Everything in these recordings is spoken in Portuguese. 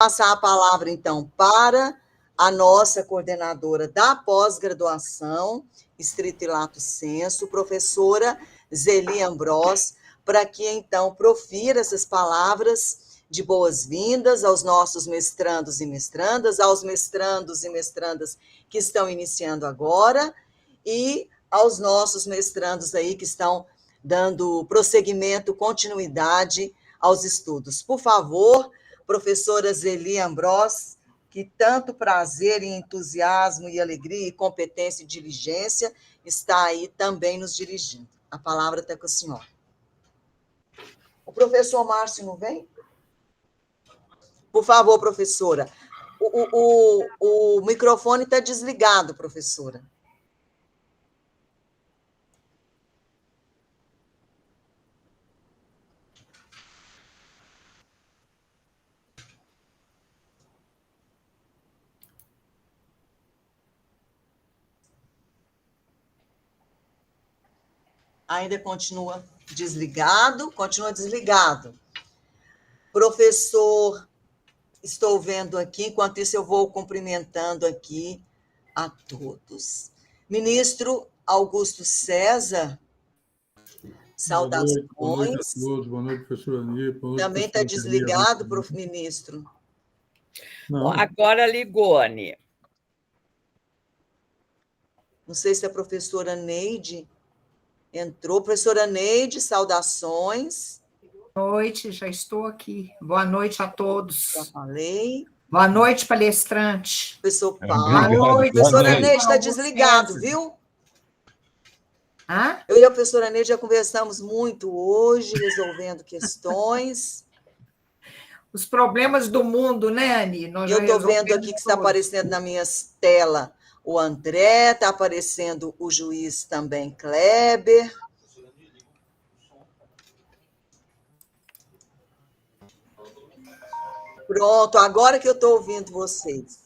Passar a palavra, então, para a nossa coordenadora da pós-graduação, estrito e lato sensu, professora Zeli Ambrós, para que, então, profira essas palavras de boas-vindas aos nossos mestrandos e mestrandas, aos mestrandos e mestrandas que estão iniciando agora e aos nossos mestrandos aí que estão dando prosseguimento, continuidade aos estudos. Por favor, professora Zeli Ambrós, que tanto prazer e entusiasmo e alegria e competência e diligência está aí também nos dirigindo. A palavra está com a senhora. O professor Márcio não vem? Por favor, professora. O microfone está desligado, professora. Ainda continua desligado. Professor, estou vendo aqui, enquanto isso eu vou cumprimentando aqui a todos. Ministro Augusto César, saudações. Boa noite a todos, boa noite, professora Ani. Também está desligado, ministro? Não. Bom, agora ligou, Ani. Não sei se a professora Neide entrou. Professora Neide, saudações. Boa noite, já estou aqui. Boa noite a todos. Já falei. Boa noite, palestrante. Professor Paulo. Boa noite. Professora Neide está desligado, viu? Hã? Eu e a professora Neide já conversamos muito hoje, resolvendo questões. Os problemas do mundo, né, Ani? Eu estou vendo aqui que está aparecendo na minha tela o André, está aparecendo o juiz também, Kleber. Pronto, agora que eu estou ouvindo vocês.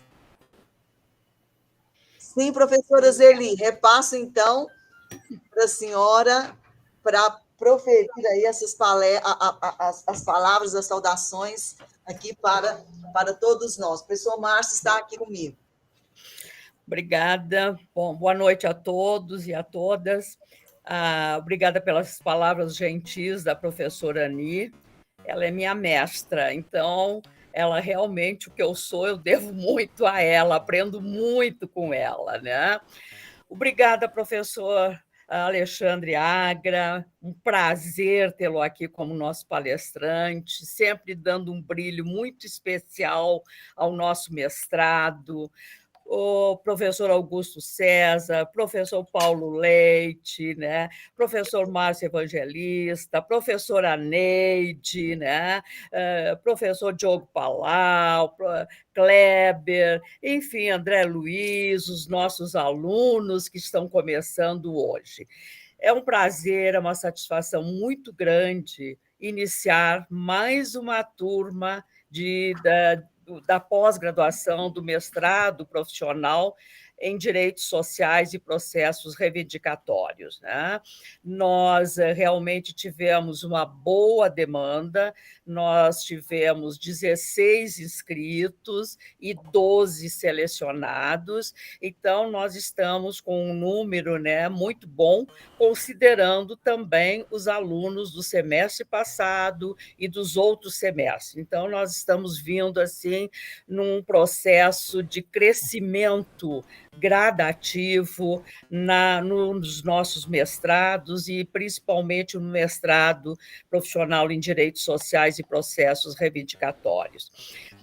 Sim, professora Zeli, repasso, então, para a senhora, para proferir aí essas as palavras, as saudações aqui para todos nós. O professor Márcio está aqui comigo. Obrigada. Bom, boa noite a todos e a todas. Obrigada pelas palavras gentis da professora Ani. Ela é minha mestra, então, ela realmente, o que eu sou, eu devo muito a ela, aprendo muito com ela, né? Obrigada, professor Alexandre Agra, um prazer tê-lo aqui como nosso palestrante, sempre dando um brilho muito especial ao nosso mestrado, o professor Augusto César, professor Paulo Leite, né? Professor Márcio Evangelista, professora Neide, né? Professor Diogo Palau, Kleber, enfim, André Luiz, os nossos alunos que estão começando hoje. É um prazer, é uma satisfação muito grande iniciar mais uma turma da pós-graduação, do mestrado profissional em Direitos Sociais e Processos Reivindicatórios, né? Nós realmente tivemos uma boa demanda, nós tivemos 16 inscritos e 12 selecionados, então nós estamos com um número, né, muito bom, considerando também os alunos do semestre passado e dos outros semestres. Então, nós estamos vindo, assim, num processo de crescimento gradativo nos nossos mestrados e principalmente no mestrado profissional em Direitos Sociais e Processos Reivindicatórios.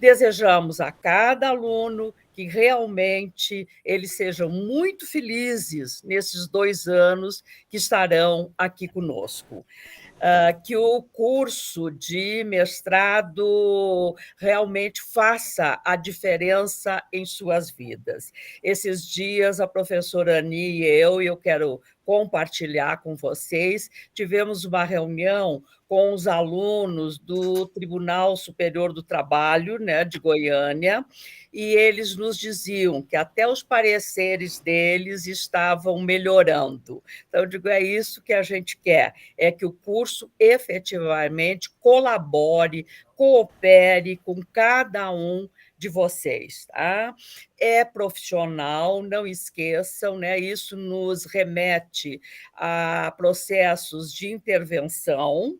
Desejamos a cada aluno que realmente eles sejam muito felizes nesses 2 anos que estarão aqui conosco. Que o curso de mestrado realmente faça a diferença em suas vidas. Esses dias, a professora Ani e eu quero compartilhar com vocês. Tivemos uma reunião com os alunos do Tribunal Superior do Trabalho, né, de Goiânia, e eles nos diziam que até os pareceres deles estavam melhorando. Então, eu digo, é isso que a gente quer, é que o curso efetivamente colabore, coopere com cada um de vocês, tá? É profissional, não esqueçam, né? Isso nos remete a processos de intervenção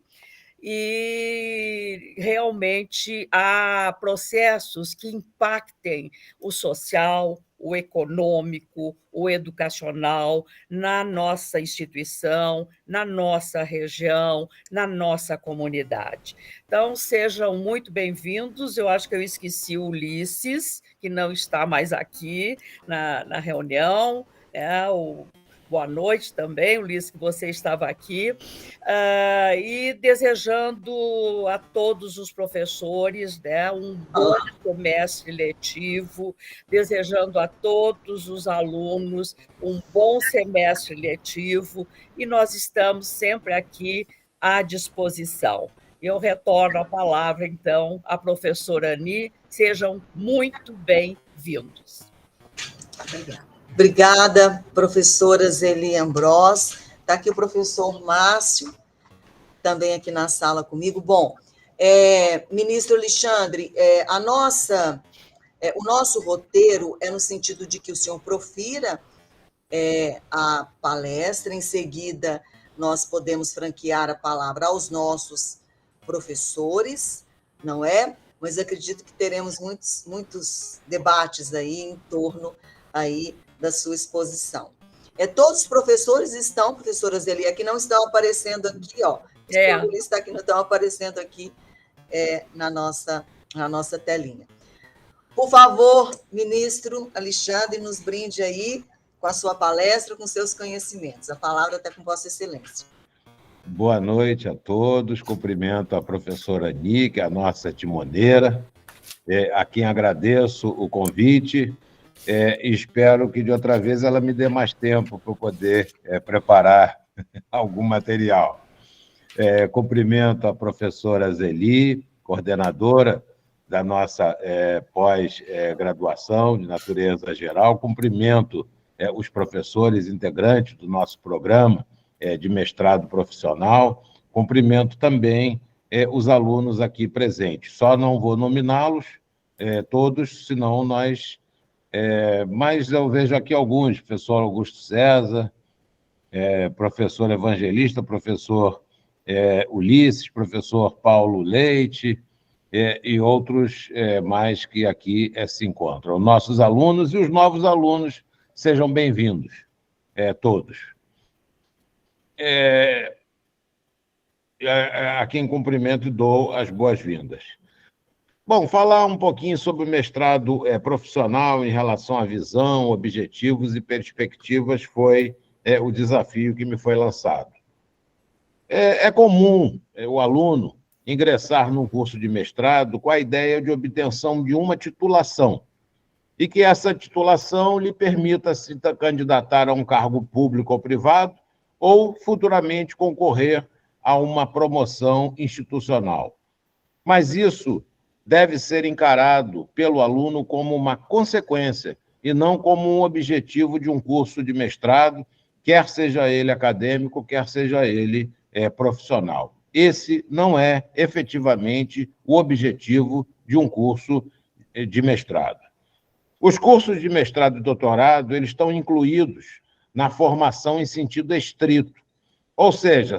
e realmente há processos que impactem o social, o econômico, o educacional na nossa instituição, na nossa região, na nossa comunidade. Então, sejam muito bem-vindos. Eu acho que eu esqueci o Ulisses, que não está mais aqui na reunião, boa noite também, Ulisses, que você estava aqui, e desejando a todos os professores, né, um bom semestre letivo, desejando a todos os alunos um bom semestre letivo, e nós estamos sempre aqui à disposição. Eu retorno a palavra, então, à professora Ani. Sejam muito bem-vindos. Obrigada, professora Zeli Ambros. Está aqui o professor Márcio, também aqui na sala comigo. Bom, ministro Alexandre, o nosso roteiro é no sentido de que o senhor profira a palestra, em seguida nós podemos franquear a palavra aos nossos professores, não é? Mas acredito que teremos muitos debates aí em torno aí da sua exposição. Todos os professores estão, professora Zeli, que não estão aparecendo aqui, ó. O Ulisses está aqui, não estão aparecendo aqui na nossa telinha. Por favor, ministro Alexandre, nos brinde aí com a sua palestra, com seus conhecimentos. A palavra está com Vossa Excelência. Boa noite a todos. Cumprimento a professora Ani, que é a nossa timoneira, a quem agradeço o convite. Espero que de outra vez ela me dê mais tempo para eu poder preparar algum material. Cumprimento a professora Zeli, coordenadora da nossa pós-graduação de natureza geral. Cumprimento os professores integrantes do nosso programa de mestrado profissional. Cumprimento também os alunos aqui presentes. Só não vou nominá-los todos, senão nós... mas eu vejo aqui alguns, professor Augusto César, professor Evangelista, professor Ulisses, professor Paulo Leite, e outros mais que aqui se encontram. Nossos alunos e os novos alunos, sejam bem-vindos, todos. A quem cumprimento e dou as boas-vindas. Bom, falar um pouquinho sobre o mestrado profissional em relação à visão, objetivos e perspectivas foi o desafio que me foi lançado. É comum o aluno ingressar num curso de mestrado com a ideia de obtenção de uma titulação e que essa titulação lhe permita se candidatar a um cargo público ou privado ou futuramente concorrer a uma promoção institucional. Mas isso deve ser encarado pelo aluno como uma consequência e não como um objetivo de um curso de mestrado, quer seja ele acadêmico, quer seja ele profissional. Esse não é efetivamente o objetivo de um curso de mestrado. Os cursos de mestrado e doutorado, eles estão incluídos na formação em sentido estrito, ou seja,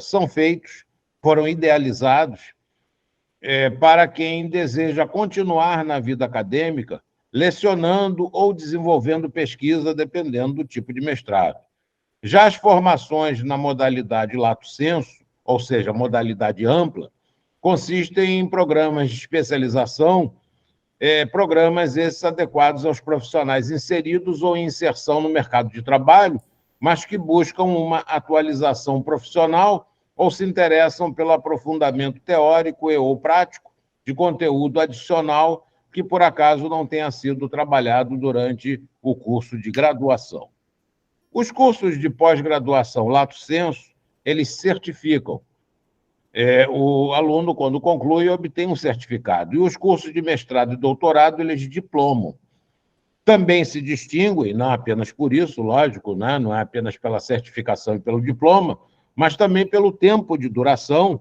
foram idealizados para quem deseja continuar na vida acadêmica, lecionando ou desenvolvendo pesquisa, dependendo do tipo de mestrado. Já as formações na modalidade lato sensu, ou seja, modalidade ampla, consistem em programas de especialização, programas esses adequados aos profissionais inseridos ou em inserção no mercado de trabalho, mas que buscam uma atualização profissional ou se interessam pelo aprofundamento teórico e ou prático de conteúdo adicional que, por acaso, não tenha sido trabalhado durante o curso de graduação. Os cursos de pós-graduação, lato sensu, eles certificam. O aluno, quando conclui, obtém um certificado. E os cursos de mestrado e doutorado, eles diplomam. Também se distinguem, não apenas por isso, lógico, né? Não é apenas pela certificação e pelo diploma, mas também pelo tempo de duração,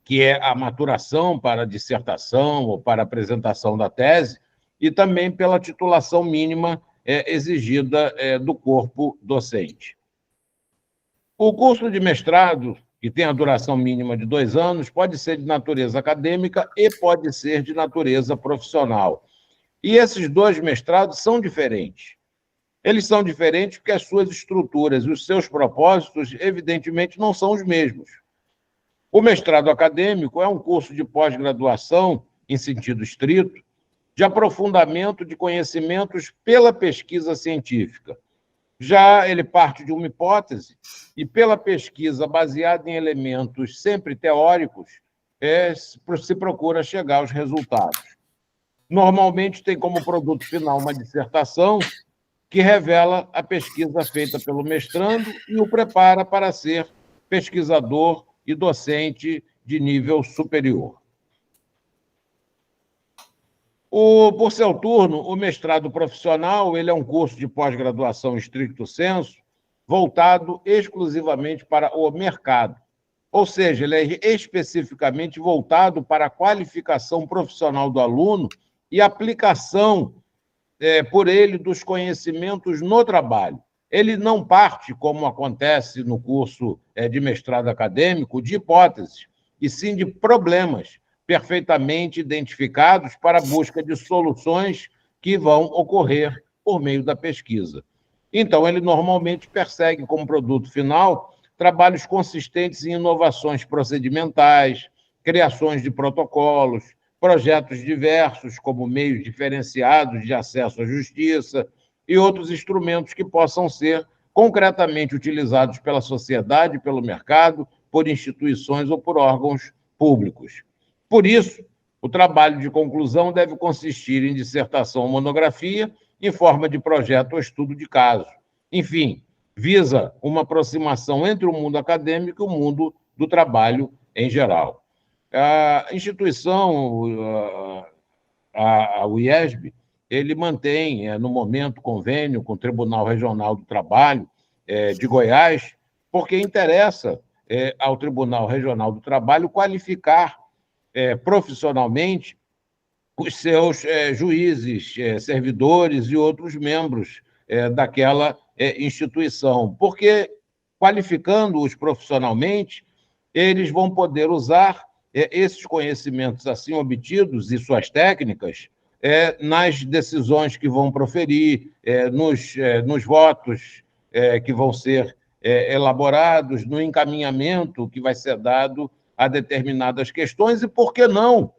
que é a maturação para a dissertação ou para a apresentação da tese, e também pela titulação mínima exigida do corpo docente. O curso de mestrado, que tem a duração mínima de 2 anos, pode ser de natureza acadêmica e pode ser de natureza profissional. E esses 2 mestrados são diferentes. Eles são diferentes porque as suas estruturas e os seus propósitos, evidentemente, não são os mesmos. O mestrado acadêmico é um curso de pós-graduação, em sentido estrito, de aprofundamento de conhecimentos pela pesquisa científica. Já ele parte de uma hipótese e, pela pesquisa baseada em elementos sempre teóricos, se procura chegar aos resultados. Normalmente tem como produto final uma dissertação que revela a pesquisa feita pelo mestrando e o prepara para ser pesquisador e docente de nível superior. Por seu turno, o mestrado profissional ele é um curso de pós-graduação stricto sensu, voltado exclusivamente para o mercado. Ou seja, ele é especificamente voltado para a qualificação profissional do aluno e aplicação por ele dos conhecimentos no trabalho. Ele não parte, como acontece no curso de mestrado acadêmico, de hipóteses, e sim de problemas perfeitamente identificados para a busca de soluções que vão ocorrer por meio da pesquisa. Então, ele normalmente persegue como produto final trabalhos consistentes em inovações procedimentais, criações de protocolos, projetos diversos, como meios diferenciados de acesso à justiça e outros instrumentos que possam ser concretamente utilizados pela sociedade, pelo mercado, por instituições ou por órgãos públicos. Por isso, o trabalho de conclusão deve consistir em dissertação ou monografia, em forma de projeto ou estudo de caso. Enfim, visa uma aproximação entre o mundo acadêmico e o mundo do trabalho em geral. A instituição, a UIESB, ele mantém, no momento, convênio com o Tribunal Regional do Trabalho de Goiás, porque interessa ao Tribunal Regional do Trabalho qualificar profissionalmente os seus juízes, servidores e outros membros daquela instituição, porque, qualificando-os profissionalmente, eles vão poder usar esses conhecimentos assim obtidos e suas técnicas nas decisões que vão proferir, nos votos que vão ser elaborados, no encaminhamento que vai ser dado a determinadas questões e, por que não,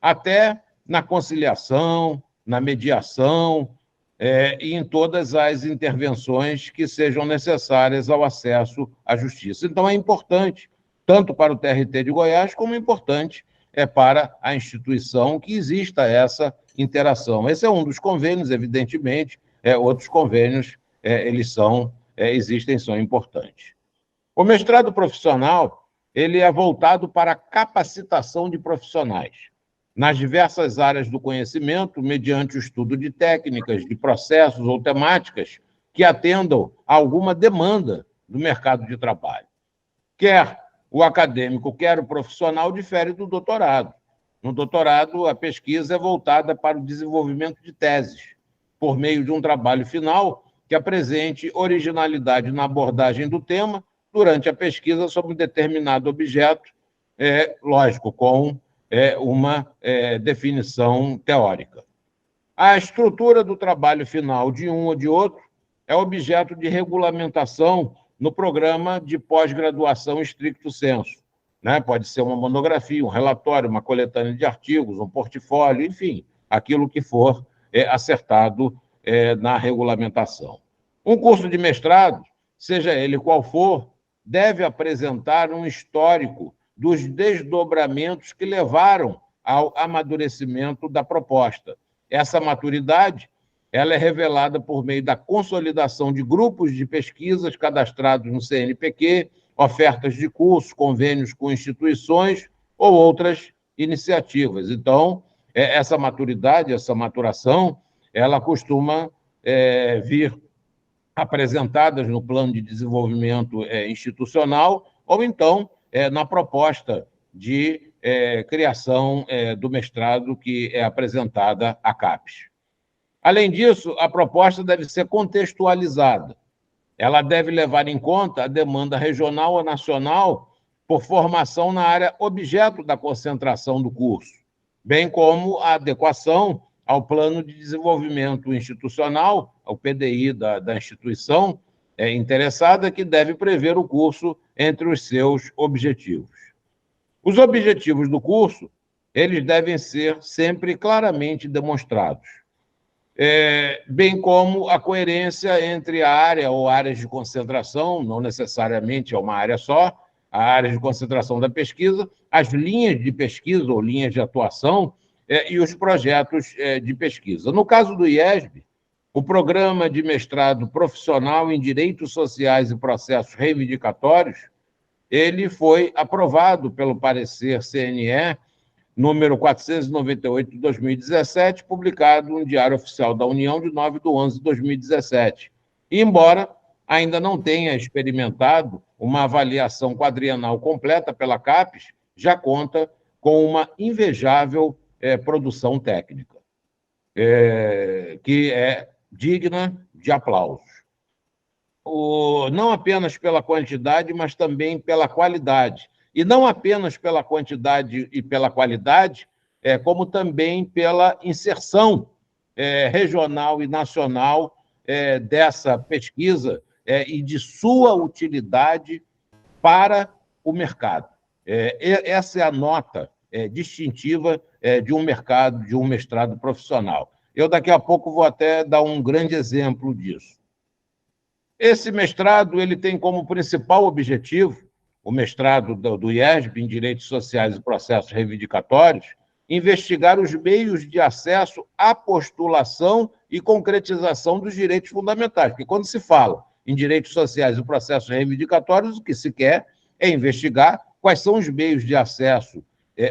até na conciliação, na mediação e em todas as intervenções que sejam necessárias ao acesso à justiça. Então, é importante, tanto para o TRT de Goiás, como importante para a instituição que exista essa interação. Esse é um dos convênios, evidentemente, outros convênios existem, são importantes. O mestrado profissional ele é voltado para a capacitação de profissionais nas diversas áreas do conhecimento, mediante o estudo de técnicas, de processos ou temáticas que atendam a alguma demanda do mercado de trabalho. Quer o acadêmico, quer o profissional, difere do doutorado. No doutorado, a pesquisa é voltada para o desenvolvimento de teses, por meio de um trabalho final que apresente originalidade na abordagem do tema durante a pesquisa sobre um determinado objeto, lógico, com uma definição teórica. A estrutura do trabalho final de um ou de outro é objeto de regulamentação no programa de pós-graduação stricto sensu. Pode ser uma monografia, um relatório, uma coletânea de artigos, um portfólio, enfim, aquilo que for acertado na regulamentação. Um curso de mestrado, seja ele qual for, deve apresentar um histórico dos desdobramentos que levaram ao amadurecimento da proposta. Essa maturidade ela é revelada por meio da consolidação de grupos de pesquisas cadastrados no CNPq, ofertas de cursos, convênios com instituições ou outras iniciativas. Então, essa maturidade, essa maturação, ela costuma vir apresentadas no plano de desenvolvimento institucional ou, então, na proposta de criação do mestrado que é apresentada à CAPES. Além disso, a proposta deve ser contextualizada. Ela deve levar em conta a demanda regional ou nacional por formação na área objeto da concentração do curso, bem como a adequação ao Plano de Desenvolvimento Institucional, ao PDI da instituição interessada, que deve prever o curso entre os seus objetivos. Os objetivos do curso, eles devem ser sempre claramente demonstrados, bem como a coerência entre a área ou áreas de concentração, não necessariamente é uma área só, a área de concentração da pesquisa, as linhas de pesquisa ou linhas de atuação e os projetos de pesquisa. No caso do IESB, o Programa de Mestrado Profissional em Direitos Sociais e Processos Reivindicatórios, ele foi aprovado pelo parecer CNE número 498 de 2017, publicado no Diário Oficial da União de 9/11/2017. E, embora ainda não tenha experimentado uma avaliação quadrienal completa pela CAPES, já conta com uma invejável produção técnica, que é digna de aplausos. Não apenas pela quantidade, mas também pela qualidade. E não apenas pela quantidade e pela qualidade, como também pela inserção regional e nacional dessa pesquisa e de sua utilidade para o mercado. Essa é a nota distintiva de um mercado, de um mestrado profissional. Eu, daqui a pouco, vou até dar um grande exemplo disso. Esse mestrado ele tem como principal objetivo, o mestrado do IESB em Direitos Sociais e Processos Reivindicatórios, investigar os meios de acesso à postulação e concretização dos direitos fundamentais. Porque quando se fala em direitos sociais e processos reivindicatórios, o que se quer é investigar quais são os meios de acesso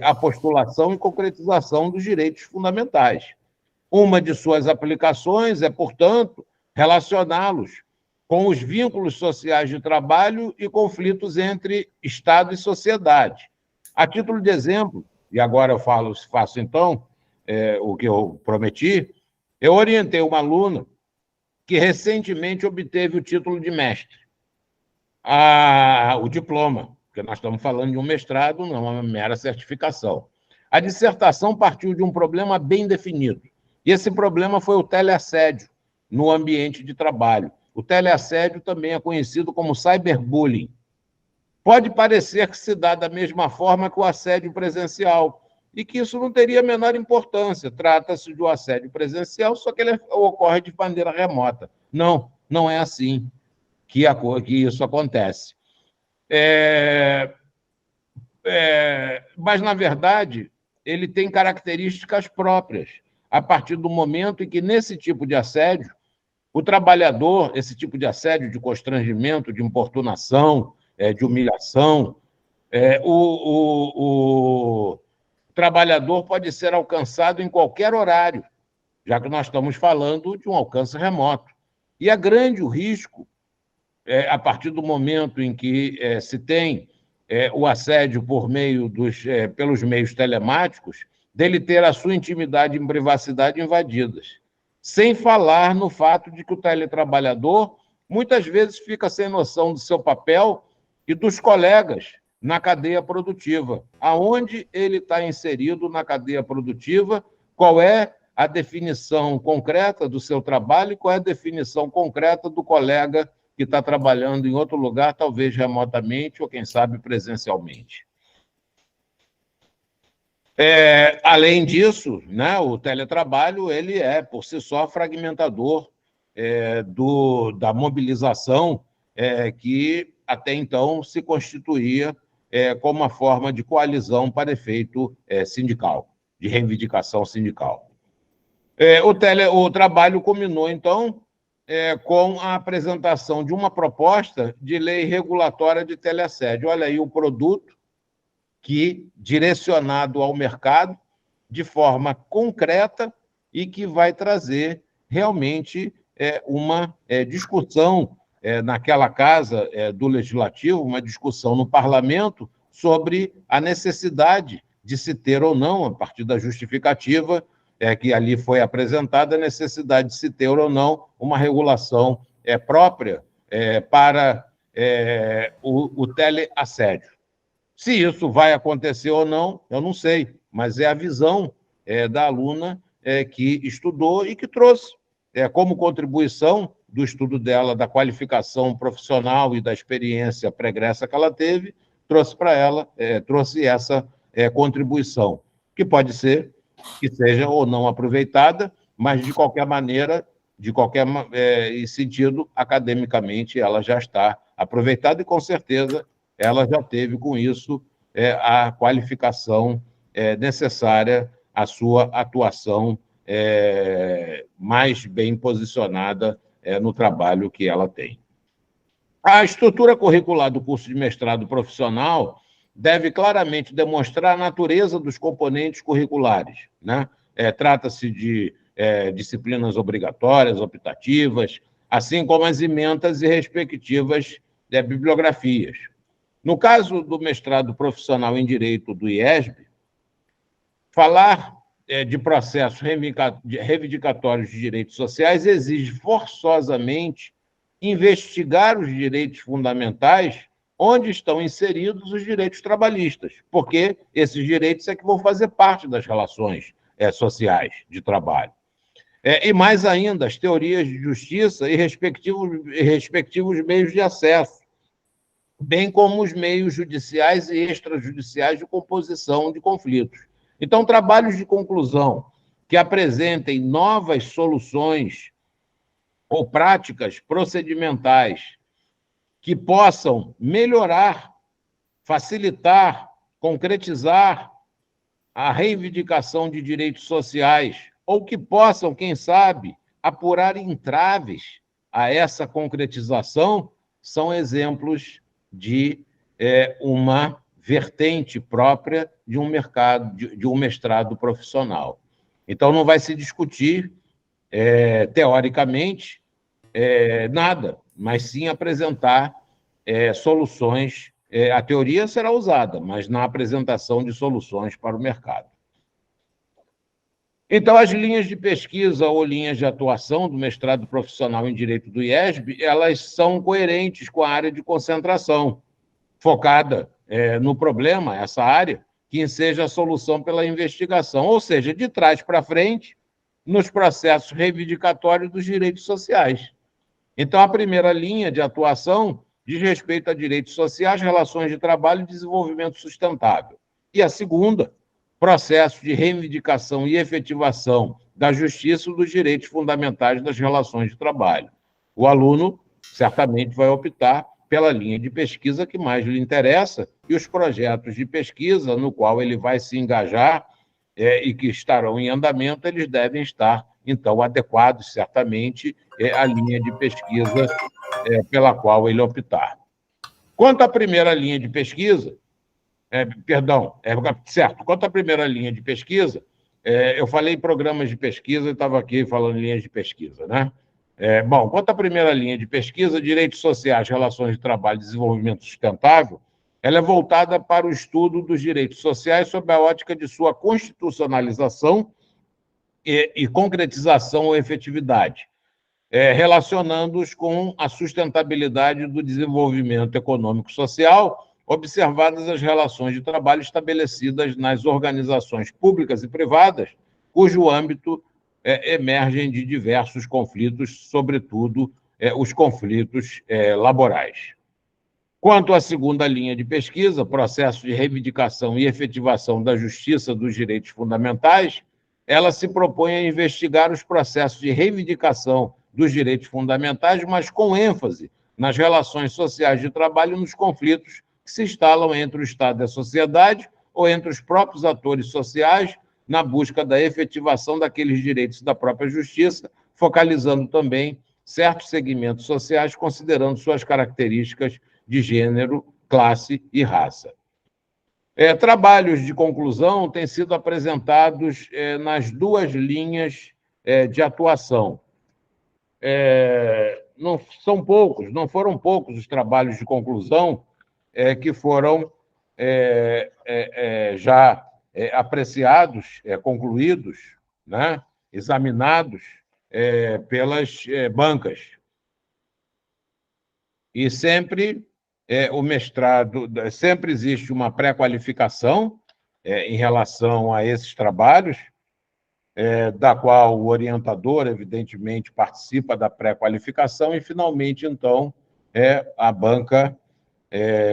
à postulação e concretização dos direitos fundamentais. Uma de suas aplicações é, portanto, relacioná-los com os vínculos sociais de trabalho e conflitos entre Estado e sociedade. A título de exemplo, e agora eu faço então o que eu prometi, eu orientei uma aluna que recentemente obteve o título de mestre, o diploma, porque nós estamos falando de um mestrado, não é uma mera certificação. A dissertação partiu de um problema bem definido, e esse problema foi o teleassédio no ambiente de trabalho. O teleassédio também é conhecido como cyberbullying. Pode parecer que se dá da mesma forma que o assédio presencial, e que isso não teria a menor importância. Trata-se de um assédio presencial, só que ele ocorre de maneira remota. Não, não é assim que isso acontece. Mas, na verdade, ele tem características próprias, a partir do momento em que, nesse tipo de assédio, o trabalhador, esse tipo de assédio, de constrangimento, de importunação, de humilhação, o trabalhador pode ser alcançado em qualquer horário, já que nós estamos falando de um alcance remoto. E é grande o risco, a partir do momento em que se tem o assédio pelos meios telemáticos, dele ter a sua intimidade e privacidade invadidas. Sem falar no fato de que o teletrabalhador muitas vezes fica sem noção do seu papel e dos colegas na cadeia produtiva. Aonde ele está inserido na cadeia produtiva, qual é a definição concreta do seu trabalho e qual é a definição concreta do colega que está trabalhando em outro lugar, talvez remotamente ou, quem sabe, presencialmente. Além disso, né, o teletrabalho ele é, por si só, fragmentador da mobilização que até então se constituía como uma forma de coalizão para efeito sindical, de reivindicação sindical. O trabalho culminou, então, com a apresentação de uma proposta de lei regulatória de teleassédio. Olha aí o produto que, direcionado ao mercado, de forma concreta e que vai trazer realmente uma discussão naquela casa do Legislativo, uma discussão no Parlamento sobre a necessidade de se ter ou não, a partir da justificativa que ali foi apresentada, a necessidade de se ter ou não uma regulação própria para o teleassédio. Se isso vai acontecer ou não, eu não sei, mas é a visão da aluna que estudou e que trouxe como contribuição do estudo dela, da qualificação profissional e da experiência pregressa que ela teve, trouxe para ela, trouxe essa contribuição, que pode ser que seja ou não aproveitada, mas, de qualquer maneira, de qualquer sentido, academicamente, ela já está aproveitada e, com certeza, ela já teve, com isso, a qualificação necessária à sua atuação mais bem posicionada no trabalho que ela tem. A estrutura curricular do curso de mestrado profissional deve claramente demonstrar a natureza dos componentes curriculares, né? Trata-se de disciplinas obrigatórias, optativas, assim como as ementas e respectivas bibliografias. No caso do mestrado profissional em Direito do IESB, falar de processos reivindicatórios de direitos sociais exige forçosamente investigar os direitos fundamentais onde estão inseridos os direitos trabalhistas, porque esses direitos é que vão fazer parte das relações sociais de trabalho. E mais ainda, as teorias de justiça e respectivos meios de acesso, bem como os meios judiciais e extrajudiciais de composição de conflitos. Então, trabalhos de conclusão que apresentem novas soluções ou práticas procedimentais que possam melhorar, facilitar, concretizar a reivindicação de direitos sociais, ou que possam, quem sabe, apurar entraves a essa concretização, são exemplos de uma vertente própria de um mercado, de um mestrado profissional. Então, não vai se discutir, teoricamente, nada, mas sim apresentar soluções. A teoria será usada, mas na apresentação de soluções para o mercado. Então, as linhas de pesquisa ou linhas de atuação do mestrado profissional em Direito do IESB, elas são coerentes com a área de concentração, focada no problema, essa área, que enseja a solução pela investigação, ou seja, de trás para frente, nos processos reivindicatórios dos direitos sociais. Então, a primeira linha de atuação diz respeito a direitos sociais, relações de trabalho e desenvolvimento sustentável. E a segunda, processo de reivindicação e efetivação da justiça e dos direitos fundamentais das relações de trabalho. O aluno certamente vai optar pela linha de pesquisa que mais lhe interessa e os projetos de pesquisa no qual ele vai se engajar e que estarão em andamento, eles devem estar, então, adequados, certamente, à linha de pesquisa pela qual ele optar. Quanto à primeira linha de pesquisa, quanto à primeira linha de pesquisa, eu falei em programas de pesquisa e estava aqui falando em linhas de pesquisa, né? Quanto à primeira linha de pesquisa, direitos sociais, relações de trabalho e desenvolvimento sustentável, ela é voltada para o estudo dos direitos sociais sob a ótica de sua constitucionalização e concretização ou efetividade, relacionando-os com a sustentabilidade do desenvolvimento econômico-social, observadas as relações de trabalho estabelecidas nas organizações públicas e privadas, cujo âmbito emergem de diversos conflitos, sobretudo os conflitos laborais. Quanto à segunda linha de pesquisa, processo de reivindicação e efetivação da justiça dos direitos fundamentais, ela se propõe a investigar os processos de reivindicação dos direitos fundamentais, mas com ênfase nas relações sociais de trabalho e nos conflitos que se instalam entre o Estado e a sociedade ou entre os próprios atores sociais na busca da efetivação daqueles direitos da própria justiça, focalizando também certos segmentos sociais, considerando suas características de gênero, classe e raça. Trabalhos de conclusão têm sido apresentados nas duas linhas de atuação. Não são poucos, não foram poucos os trabalhos de conclusão que foram já apreciados, concluídos, né, examinados pelas bancas. E sempre o mestrado, sempre existe uma pré-qualificação em relação a esses trabalhos, da qual o orientador, evidentemente, participa da pré-qualificação, e, finalmente, então, a banca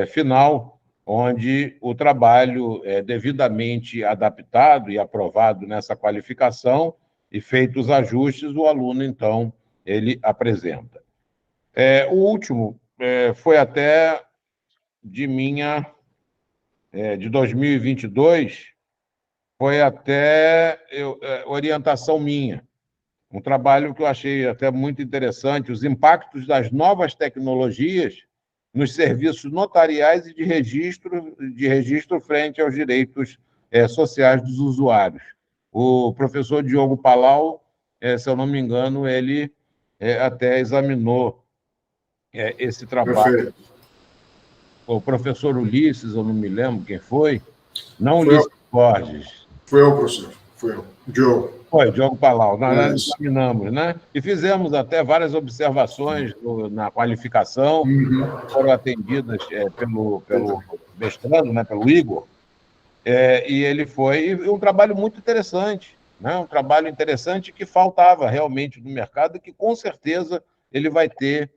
final, onde o trabalho é devidamente adaptado e aprovado nessa qualificação, e feitos os ajustes, o aluno, então, ele apresenta. O último foi até de 2022, foi até orientação minha. Um trabalho que eu achei até muito interessante, os impactos das novas tecnologias nos serviços notariais e de registro frente aos direitos sociais dos usuários. O professor Diogo Palau, se eu não me engano, ele até examinou esse trabalho. Perfeito. O professor Ulisses, eu não me lembro quem foi, não Ulisses Borges. Foi eu, professor. Foi eu. Diogo. Foi, Diogo Palau. Nós examinamos, né? E fizemos até várias observações na qualificação, foram atendidas pelo mestrando, né, pelo Igor, e ele foi um trabalho muito interessante, né? Um trabalho interessante que faltava realmente no mercado e que, com certeza, ele vai ter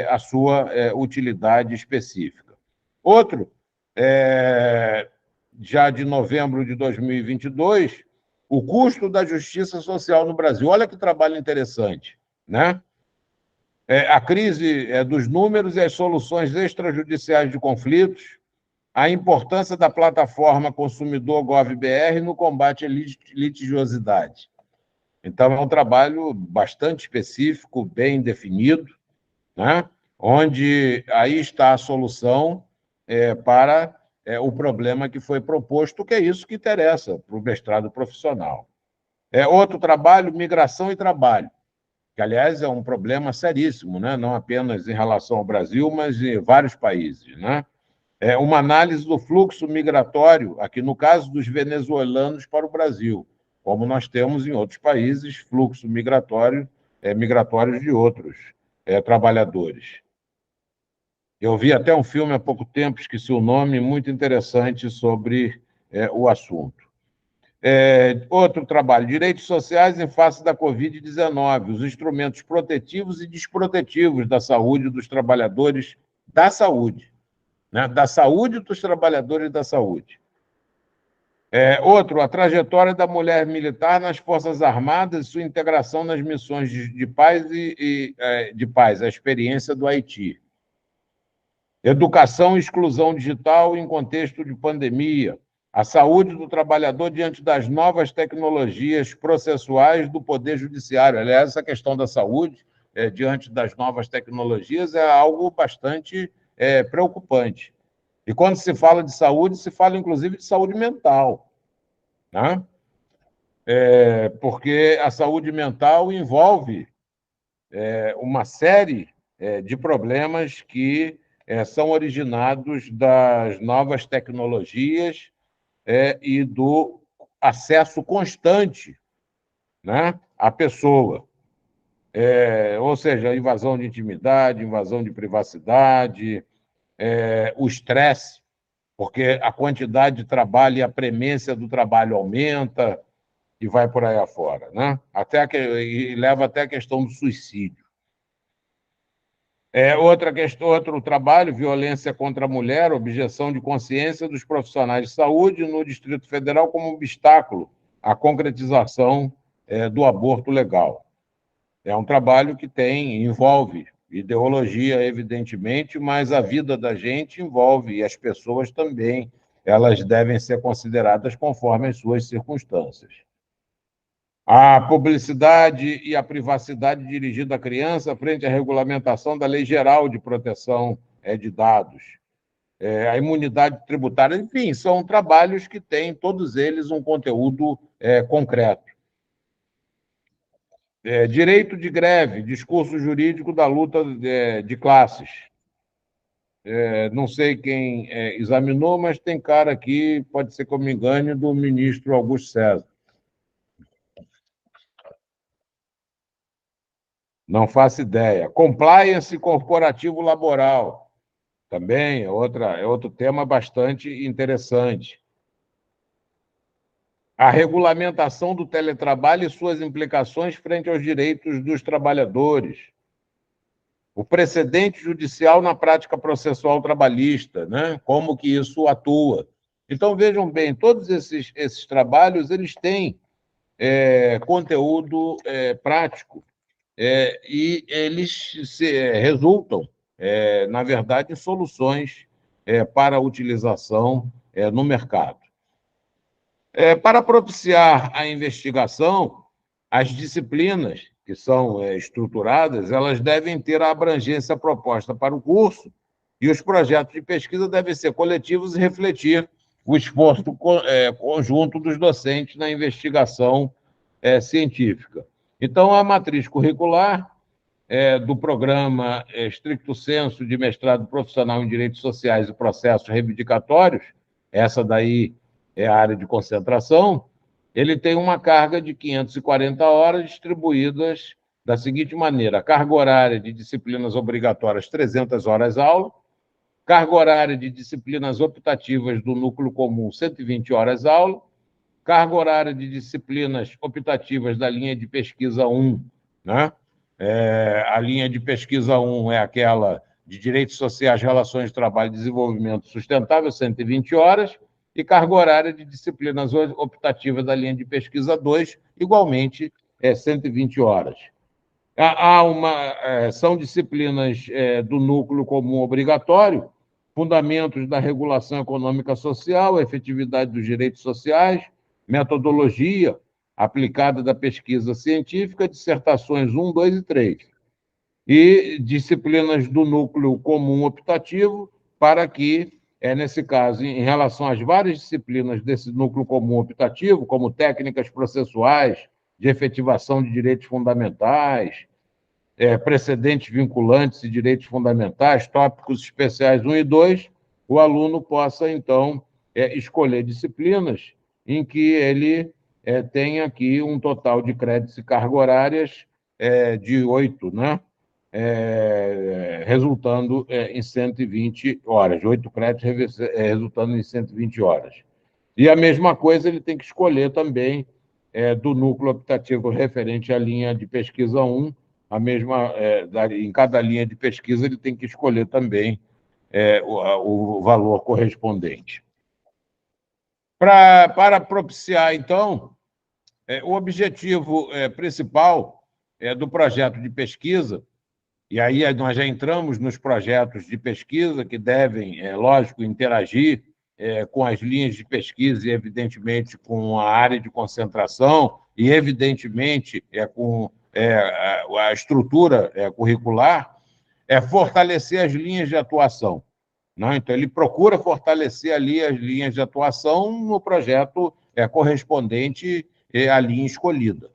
a sua utilidade específica. Outro, já de novembro de 2022, o custo da justiça social no Brasil. Olha que trabalho interessante, né? A crise dos números e as soluções extrajudiciais de conflitos, a importância da plataforma Consumidor Gov.br no combate à litigiosidade. Então, é um trabalho bastante específico, bem definido, né? Onde aí está a solução para o problema que foi proposto, que é isso que interessa para o mestrado profissional. Outro trabalho, migração e trabalho, que, aliás, é um problema seríssimo, né? Não apenas em relação ao Brasil, mas em vários países, né? Uma análise do fluxo migratório, aqui no caso dos venezuelanos para o Brasil, como nós temos em outros países, fluxo migratórios de outros trabalhadores. Eu vi até um filme há pouco tempo, esqueci o nome, muito interessante sobre o assunto. Outro trabalho, direitos sociais em face da Covid-19, os instrumentos protetivos e desprotetivos da saúde dos trabalhadores da saúde, né? Da saúde dos trabalhadores da saúde. Outro, a trajetória da mulher militar nas Forças Armadas e sua integração nas missões de paz de paz, a experiência do Haiti. Educação e exclusão digital em contexto de pandemia. A saúde do trabalhador diante das novas tecnologias processuais do Poder Judiciário. Aliás, essa questão da saúde diante das novas tecnologias é algo bastante preocupante. E quando se fala de saúde, se fala, inclusive, de saúde mental, né? Porque a saúde mental envolve uma série de problemas que são originados das novas tecnologias e do acesso constante, né, à pessoa. Ou seja, invasão de intimidade, invasão de privacidade, o estresse, porque a quantidade de trabalho e a premência do trabalho aumenta e vai por aí afora, né? E leva até a questão do suicídio. Outro trabalho, violência contra a mulher, objeção de consciência dos profissionais de saúde no Distrito Federal como obstáculo à concretização do aborto legal. É um trabalho que envolve ideologia, evidentemente, mas a vida da gente envolve, e as pessoas também, elas devem ser consideradas conforme as suas circunstâncias. A publicidade e a privacidade dirigida à criança frente à regulamentação da Lei Geral de Proteção de Dados. A imunidade tributária, enfim, são trabalhos que têm, todos eles, um conteúdo concreto. Direito de greve, discurso jurídico da luta de classes. Não sei quem examinou, mas tem cara aqui, pode ser que eu me engane, do ministro Augusto César. Não faço ideia. Compliance corporativo laboral. Também é outro tema bastante interessante. A regulamentação do teletrabalho e suas implicações frente aos direitos dos trabalhadores. O precedente judicial na prática processual trabalhista, né? Como que isso atua. Então, vejam bem, todos esses trabalhos eles têm conteúdo prático e eles resultam, na verdade, em soluções para a utilização no mercado. Para propiciar a investigação, as disciplinas que são estruturadas, elas devem ter a abrangência proposta para o curso e os projetos de pesquisa devem ser coletivos e refletir o esforço conjunto dos docentes na investigação científica. Então, a matriz curricular do programa Stricto Sensu de mestrado profissional em Direitos Sociais e Processos Reivindicatórios, essa daí é a área de concentração, ele tem uma carga de 540 horas distribuídas da seguinte maneira: carga horária de disciplinas obrigatórias, 300 horas aula, carga horária de disciplinas optativas do núcleo comum, 120 horas aula, carga horária de disciplinas optativas da linha de pesquisa 1, né? A linha de pesquisa 1 é aquela de Direitos Sociais, Relações de Trabalho e Desenvolvimento Sustentável, 120 horas, e carga horária de disciplinas optativas da linha de pesquisa 2, igualmente 120 horas. São disciplinas do núcleo comum obrigatório, fundamentos da regulação econômica social, efetividade dos direitos sociais, metodologia aplicada da pesquisa científica, dissertações 1, 2 e 3. E disciplinas do núcleo comum optativo, para que, nesse caso, em relação às várias disciplinas desse núcleo comum optativo, como técnicas processuais de efetivação de direitos fundamentais, precedentes vinculantes e direitos fundamentais, tópicos especiais 1 e 2, o aluno possa, então, escolher disciplinas em que ele tem aqui um total de créditos e carga horárias de 8, né? Resultando em 120 horas, 8 créditos resultando em 120 horas. E a mesma coisa ele tem que escolher também do núcleo optativo referente à linha de pesquisa 1, em cada linha de pesquisa ele tem que escolher também o valor correspondente. Para propiciar, então, o objetivo principal do projeto de pesquisa, e aí nós já entramos nos projetos de pesquisa que devem, lógico, interagir com as linhas de pesquisa e, evidentemente, com a área de concentração e, evidentemente, com a estrutura curricular, fortalecer as linhas de atuação. Não? Então, ele procura fortalecer ali as linhas de atuação no projeto correspondente à linha escolhida.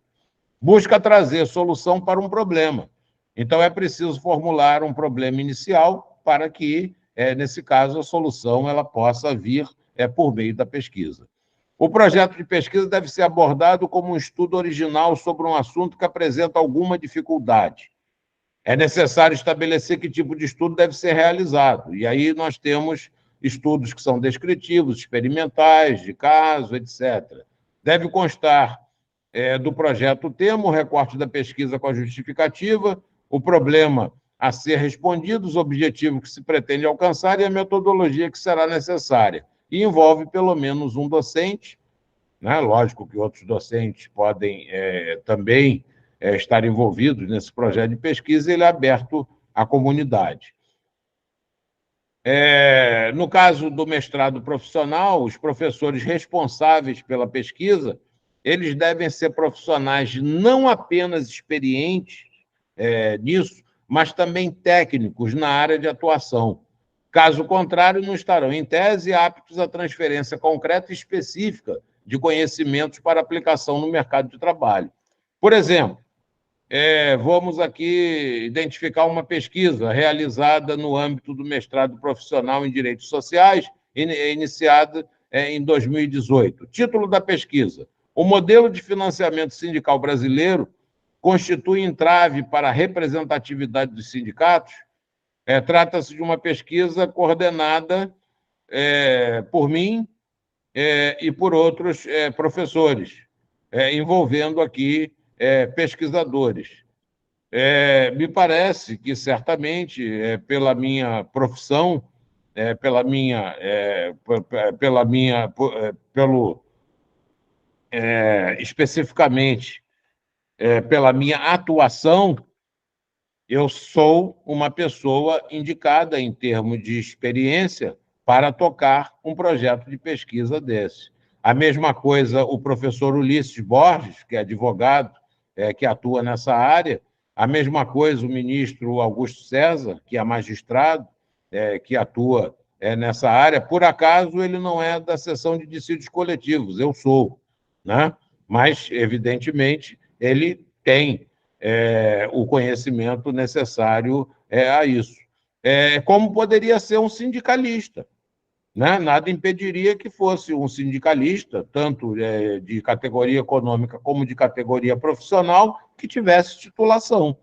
Busca trazer solução para um problema. Então, é preciso formular um problema inicial para que, nesse caso, a solução ela possa vir por meio da pesquisa. O projeto de pesquisa deve ser abordado como um estudo original sobre um assunto que apresenta alguma dificuldade. É necessário estabelecer que tipo de estudo deve ser realizado. E aí nós temos estudos que são descritivos, experimentais, de caso, etc. Deve constar do projeto o tema, o recorte da pesquisa com a justificativa, o problema a ser respondido, os objetivos que se pretende alcançar e a metodologia que será necessária. E envolve pelo menos um docente, né? Lógico que outros docentes podem também estar envolvidos nesse projeto de pesquisa, ele é aberto à comunidade. No caso do mestrado profissional, os professores responsáveis pela pesquisa, eles devem ser profissionais não apenas experientes nisso, mas também técnicos na área de atuação. Caso contrário, não estarão, em tese, aptos à transferência concreta e específica de conhecimentos para aplicação no mercado de trabalho. Por exemplo, vamos aqui identificar uma pesquisa realizada no âmbito do mestrado profissional em Direitos Sociais, iniciada em 2018. Título da pesquisa: o modelo de financiamento sindical brasileiro constitui entrave para a representatividade dos sindicatos? Trata-se de uma pesquisa coordenada por mim e por outros professores, envolvendo aqui pesquisadores. Me parece que, certamente, pela minha profissão, especificamente pela minha atuação, eu sou uma pessoa indicada em termos de experiência para tocar um projeto de pesquisa desse. A mesma coisa o professor Ulisses Borges, que é advogado, que atua nessa área, a mesma coisa o ministro Augusto César, que é magistrado, que atua nessa área. Por acaso, ele não é da seção de dissídios coletivos, eu sou, né? Mas, evidentemente, ele tem o conhecimento necessário a isso. Como poderia ser um sindicalista, né? Nada impediria que fosse um sindicalista, tanto de categoria econômica como de categoria profissional, que tivesse titulação,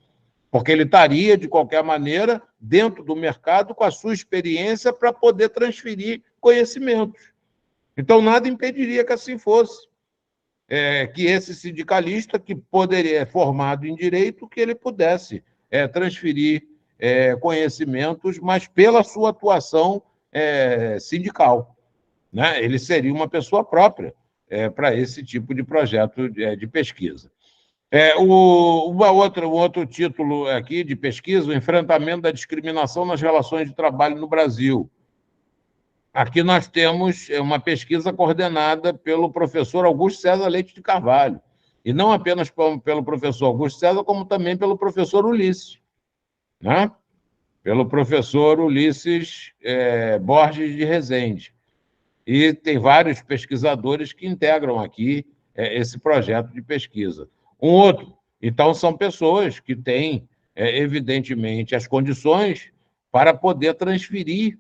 porque ele estaria, de qualquer maneira, dentro do mercado com a sua experiência para poder transferir conhecimentos. Então, nada impediria que assim fosse. Que esse sindicalista, que poderia formado em direito, que ele pudesse transferir conhecimentos, mas pela sua atuação sindical, né? Ele seria uma pessoa própria para esse tipo de projeto de pesquisa. Um outro título aqui de pesquisa: o enfrentamento da discriminação nas relações de trabalho no Brasil. Aqui nós temos uma pesquisa coordenada pelo professor Augusto César Leite de Carvalho, e não apenas pelo professor Augusto César, como também pelo professor Ulisses, né? Pelo professor Ulisses Borges de Rezende. E tem vários pesquisadores que integram aqui esse projeto de pesquisa. Então, são pessoas que têm, evidentemente, as condições para poder transferir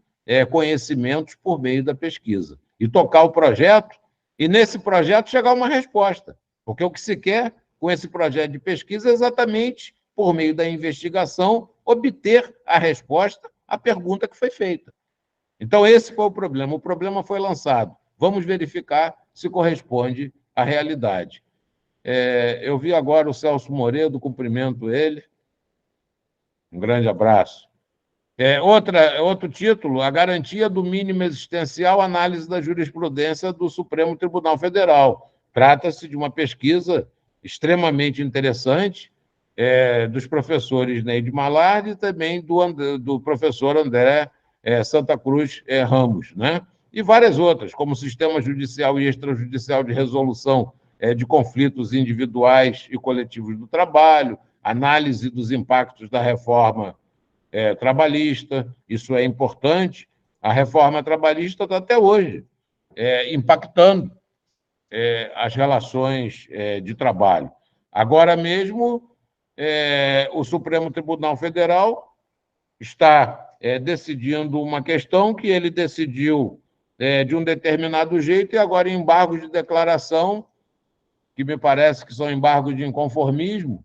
conhecimentos por meio da pesquisa e tocar o projeto, e nesse projeto chegar a uma resposta, porque o que se quer com esse projeto de pesquisa é exatamente, por meio da investigação, obter a resposta à pergunta que foi feita. Então, esse foi o problema foi lançado, vamos verificar se corresponde à realidade. Eu vi agora o Celso Moredo, cumprimento ele, um grande abraço. Outro título: a garantia do mínimo existencial, análise da jurisprudência do Supremo Tribunal Federal. Trata-se de uma pesquisa extremamente interessante dos professores Neide Malardi e também do professor André Santa Cruz Ramos, né? E várias outras, como sistema judicial e extrajudicial de resolução de conflitos individuais e coletivos do trabalho, análise dos impactos da reforma trabalhista. Isso é importante. A reforma trabalhista está até hoje impactando as relações de trabalho. Agora mesmo, o Supremo Tribunal Federal está decidindo uma questão que ele decidiu de um determinado jeito, e agora embargos de declaração, que me parece que são embargos de inconformismo,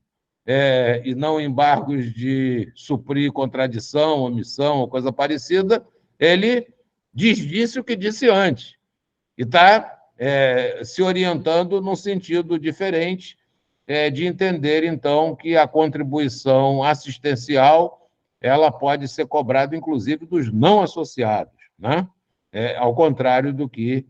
e não embargos de suprir contradição, omissão ou coisa parecida, ele disse o que disse antes, e está se orientando num sentido diferente, de entender, então, que a contribuição assistencial ela pode ser cobrada, inclusive, dos não associados, né? Ao contrário do que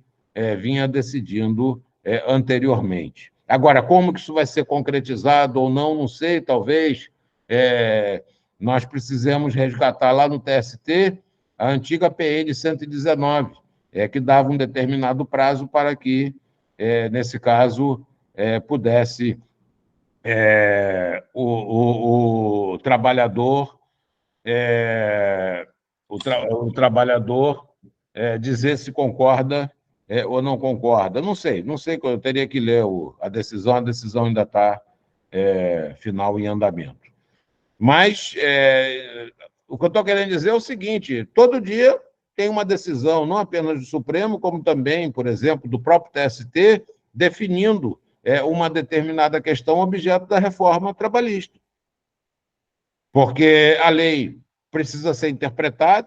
vinha decidindo anteriormente. Agora, como que isso vai ser concretizado ou não sei, talvez nós precisemos resgatar lá no TST a antiga PN 119, que dava um determinado prazo para que, nesse caso, pudesse o trabalhador o trabalhador dizer se concorda ou não concorda. Não sei, eu teria que ler a decisão ainda está final em andamento. Mas o que eu estou querendo dizer é o seguinte: todo dia tem uma decisão, não apenas do Supremo, como também, por exemplo, do próprio TST, definindo uma determinada questão objeto da reforma trabalhista. Porque a lei precisa ser interpretada.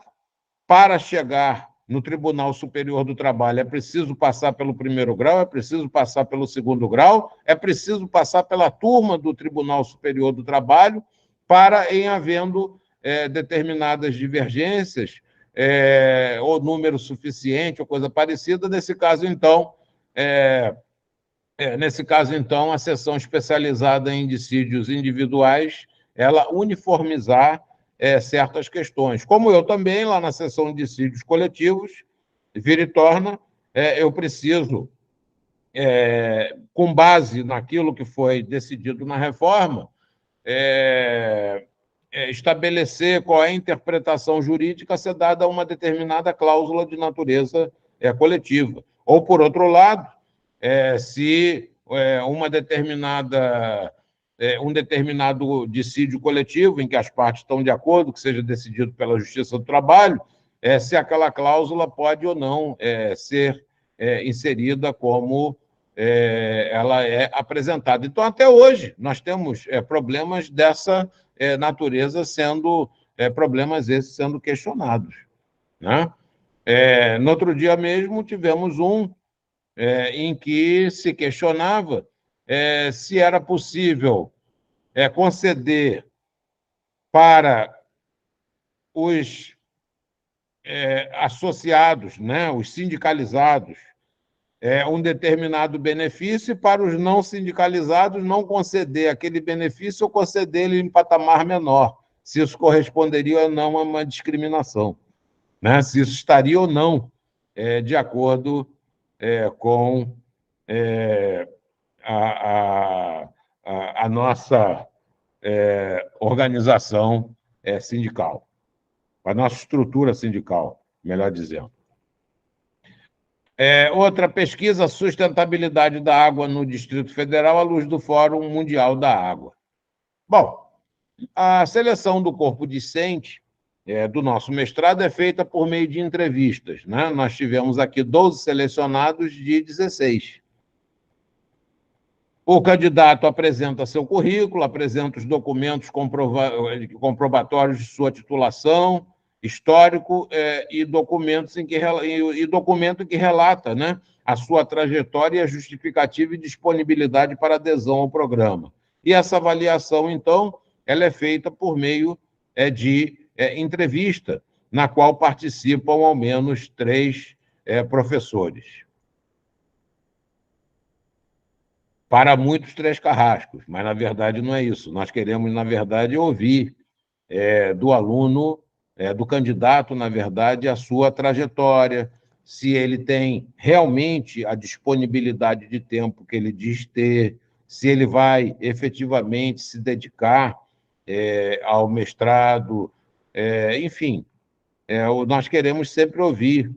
Para chegar no Tribunal Superior do Trabalho, é preciso passar pelo primeiro grau, é preciso passar pelo segundo grau, é preciso passar pela turma do Tribunal Superior do Trabalho, para, em havendo determinadas divergências, ou número suficiente, ou coisa parecida, nesse caso, então, a seção especializada em dissídios individuais, ela uniformizar certas questões. Como eu também, lá na seção de dissídios coletivos, vira e torna, eu preciso, com base naquilo que foi decidido na reforma, estabelecer qual é a interpretação jurídica a ser dada a uma determinada cláusula de natureza coletiva. Ou, por outro lado, se um determinado dissídio coletivo, em que as partes estão de acordo, que seja decidido pela Justiça do Trabalho, se aquela cláusula pode ou não ser inserida como ela é apresentada. Então, até hoje, nós temos problemas dessa natureza problemas esses sendo questionados, né? No outro dia mesmo, tivemos em que se questionava se era possível conceder para os associados, né, os sindicalizados, um determinado benefício, e para os não sindicalizados não conceder aquele benefício ou conceder ele em patamar menor, se isso corresponderia ou não a uma discriminação, né, se isso estaria ou não de acordo com a nossa organização sindical, a nossa estrutura sindical, melhor dizendo. Outra pesquisa, sustentabilidade da água no Distrito Federal à luz do Fórum Mundial da Água. Bom, a seleção do corpo discente do nosso mestrado é feita por meio de entrevistas, né? Nós tivemos aqui 12 selecionados de 16. O candidato apresenta seu currículo, apresenta os documentos comprobatórios de sua titulação, histórico e documento em que relata, né, a sua trajetória e a justificativa e disponibilidade para adesão ao programa. E essa avaliação, então, ela é feita por meio de entrevista, na qual participam ao menos 3 professores. Para muitos, 3 carrascos, mas, na verdade, não é isso. Nós queremos, na verdade, ouvir do aluno, do candidato, na verdade, a sua trajetória, se ele tem realmente a disponibilidade de tempo que ele diz ter, se ele vai efetivamente se dedicar ao mestrado, enfim, nós queremos sempre ouvir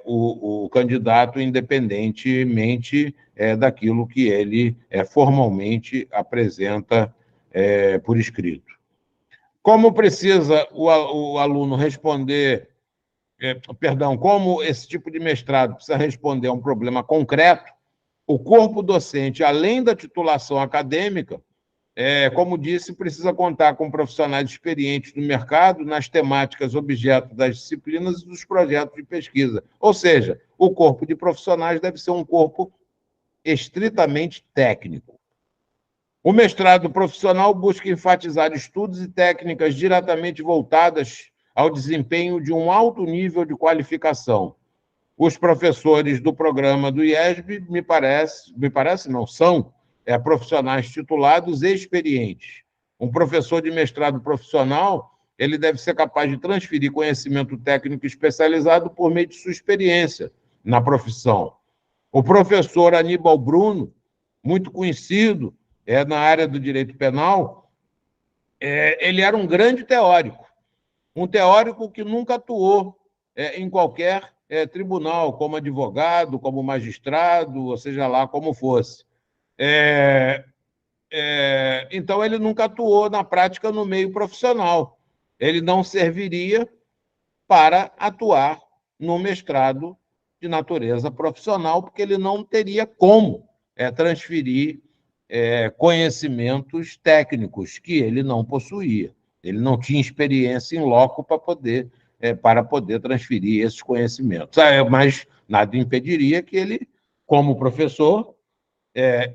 o candidato, independentemente daquilo que ele formalmente apresenta por escrito. Como precisa o aluno responder, como esse tipo de mestrado precisa responder a um problema concreto, o corpo docente, além da titulação acadêmica, como disse, precisa contar com profissionais experientes no mercado, nas temáticas objeto das disciplinas e dos projetos de pesquisa. Ou seja, o corpo de profissionais deve ser um corpo estritamente técnico. O mestrado profissional busca enfatizar estudos e técnicas diretamente voltadas ao desempenho de um alto nível de qualificação. Os professores do programa do IESB, são profissionais titulados e experientes. Um professor de mestrado profissional ele deve ser capaz de transferir conhecimento técnico especializado por meio de sua experiência na profissão. O professor Aníbal Bruno, muito conhecido na área do direito penal, ele era um grande teórico, um teórico que nunca atuou em qualquer tribunal, como advogado, como magistrado, ou seja lá como fosse. Então, ele nunca atuou na prática no meio profissional. Ele não serviria para atuar no mestrado de natureza profissional, porque ele não teria como transferir conhecimentos técnicos que ele não possuía. Ele não tinha experiência em loco para poder transferir esses conhecimentos. Mas nada impediria que ele, como professor,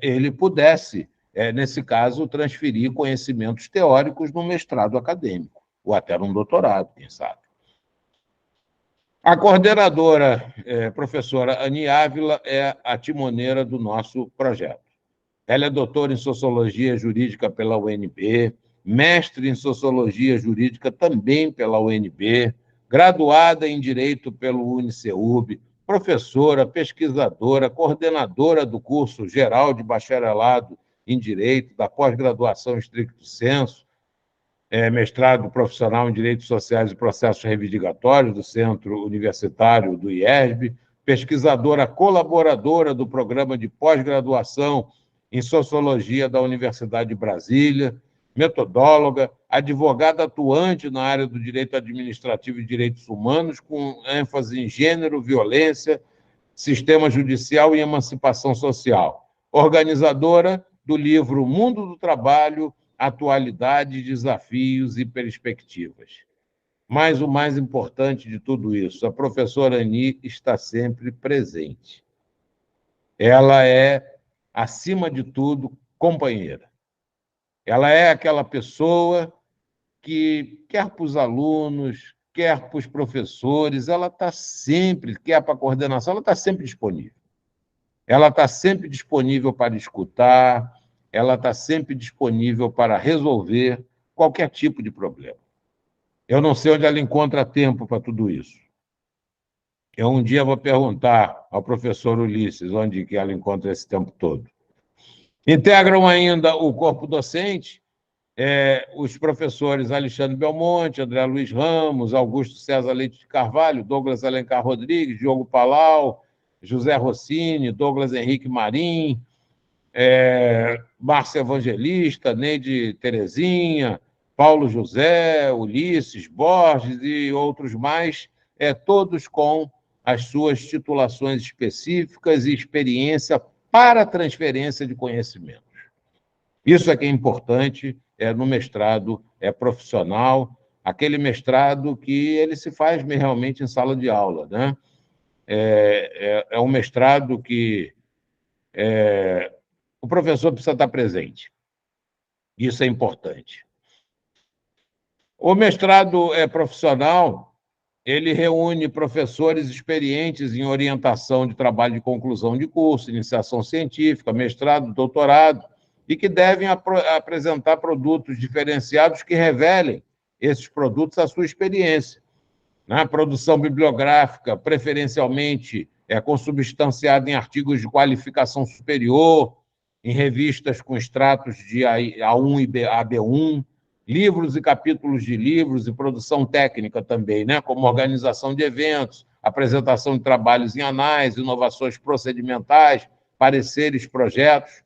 ele pudesse, nesse caso, transferir conhecimentos teóricos no mestrado acadêmico, ou até num doutorado, quem sabe. A coordenadora, professora Ani Ávila, é a timoneira do nosso projeto. Ela é doutora em Sociologia Jurídica pela UNB, mestre em Sociologia Jurídica também pela UNB, graduada em Direito pelo UniCeub, professora, pesquisadora, coordenadora do curso geral de bacharelado em Direito, da pós-graduação stricto sensu, mestrado profissional em Direitos Sociais e Processos Reivindicatórios do Centro Universitário do IESB, pesquisadora colaboradora do Programa de Pós-Graduação em Sociologia da Universidade de Brasília, metodóloga, advogada atuante na área do direito administrativo e direitos humanos, com ênfase em gênero, violência, sistema judicial e emancipação social. Organizadora do livro Mundo do Trabalho, Atualidade, Desafios e Perspectivas. Mas o mais importante de tudo isso, a professora Ani está sempre presente. Ela é, acima de tudo, companheira. Ela é aquela pessoa que, quer para os alunos, quer para os professores, ela está sempre, quer para a coordenação, ela está sempre disponível. Ela está sempre disponível para escutar, ela está sempre disponível para resolver qualquer tipo de problema. Eu não sei onde ela encontra tempo para tudo isso. Eu um dia vou perguntar ao professor Ulisses onde que ela encontra esse tempo todo. Integram ainda o corpo docente os professores Alexandre Belmonte, André Luiz Ramos, Augusto César Leite de Carvalho, Douglas Alencar Rodrigues, Diogo Palau, José Rossini, Douglas Henrique Marim, Márcia Evangelista, Neide Terezinha, Paulo José, Ulisses Borges e outros mais, todos com as suas titulações específicas e experiência para transferência de conhecimentos. Isso é que é importante no mestrado profissional, aquele mestrado que ele se faz realmente em sala de aula, né? É um mestrado que o professor precisa estar presente. Isso é importante. O mestrado profissional, ele reúne professores experientes em orientação de trabalho de conclusão de curso, iniciação científica, mestrado, doutorado, e que devem apresentar produtos diferenciados que revelem esses produtos à sua experiência. Na produção bibliográfica, preferencialmente consubstanciada em artigos de qualificação superior, em revistas com extratos de A1 e AB1, livros e capítulos de livros e produção técnica também, né? Como organização de eventos, apresentação de trabalhos em anais, inovações procedimentais, pareceres, projetos.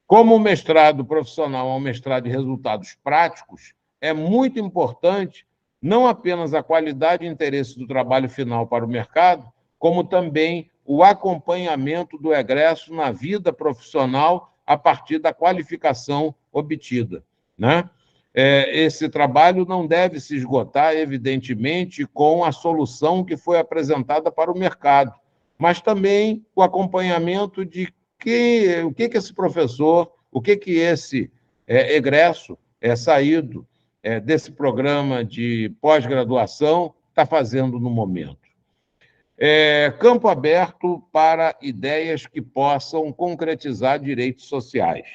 Como o mestrado profissional é um mestrado de resultados práticos, é muito importante não apenas a qualidade e interesse do trabalho final para o mercado, como também o acompanhamento do egresso na vida profissional a partir da qualificação obtida, né? Esse trabalho não deve se esgotar, evidentemente, com a solução que foi apresentada para o mercado, mas também o acompanhamento de o que esse professor, o que esse egresso saído desse programa de pós-graduação está fazendo no momento. Campo aberto para ideias que possam concretizar direitos sociais,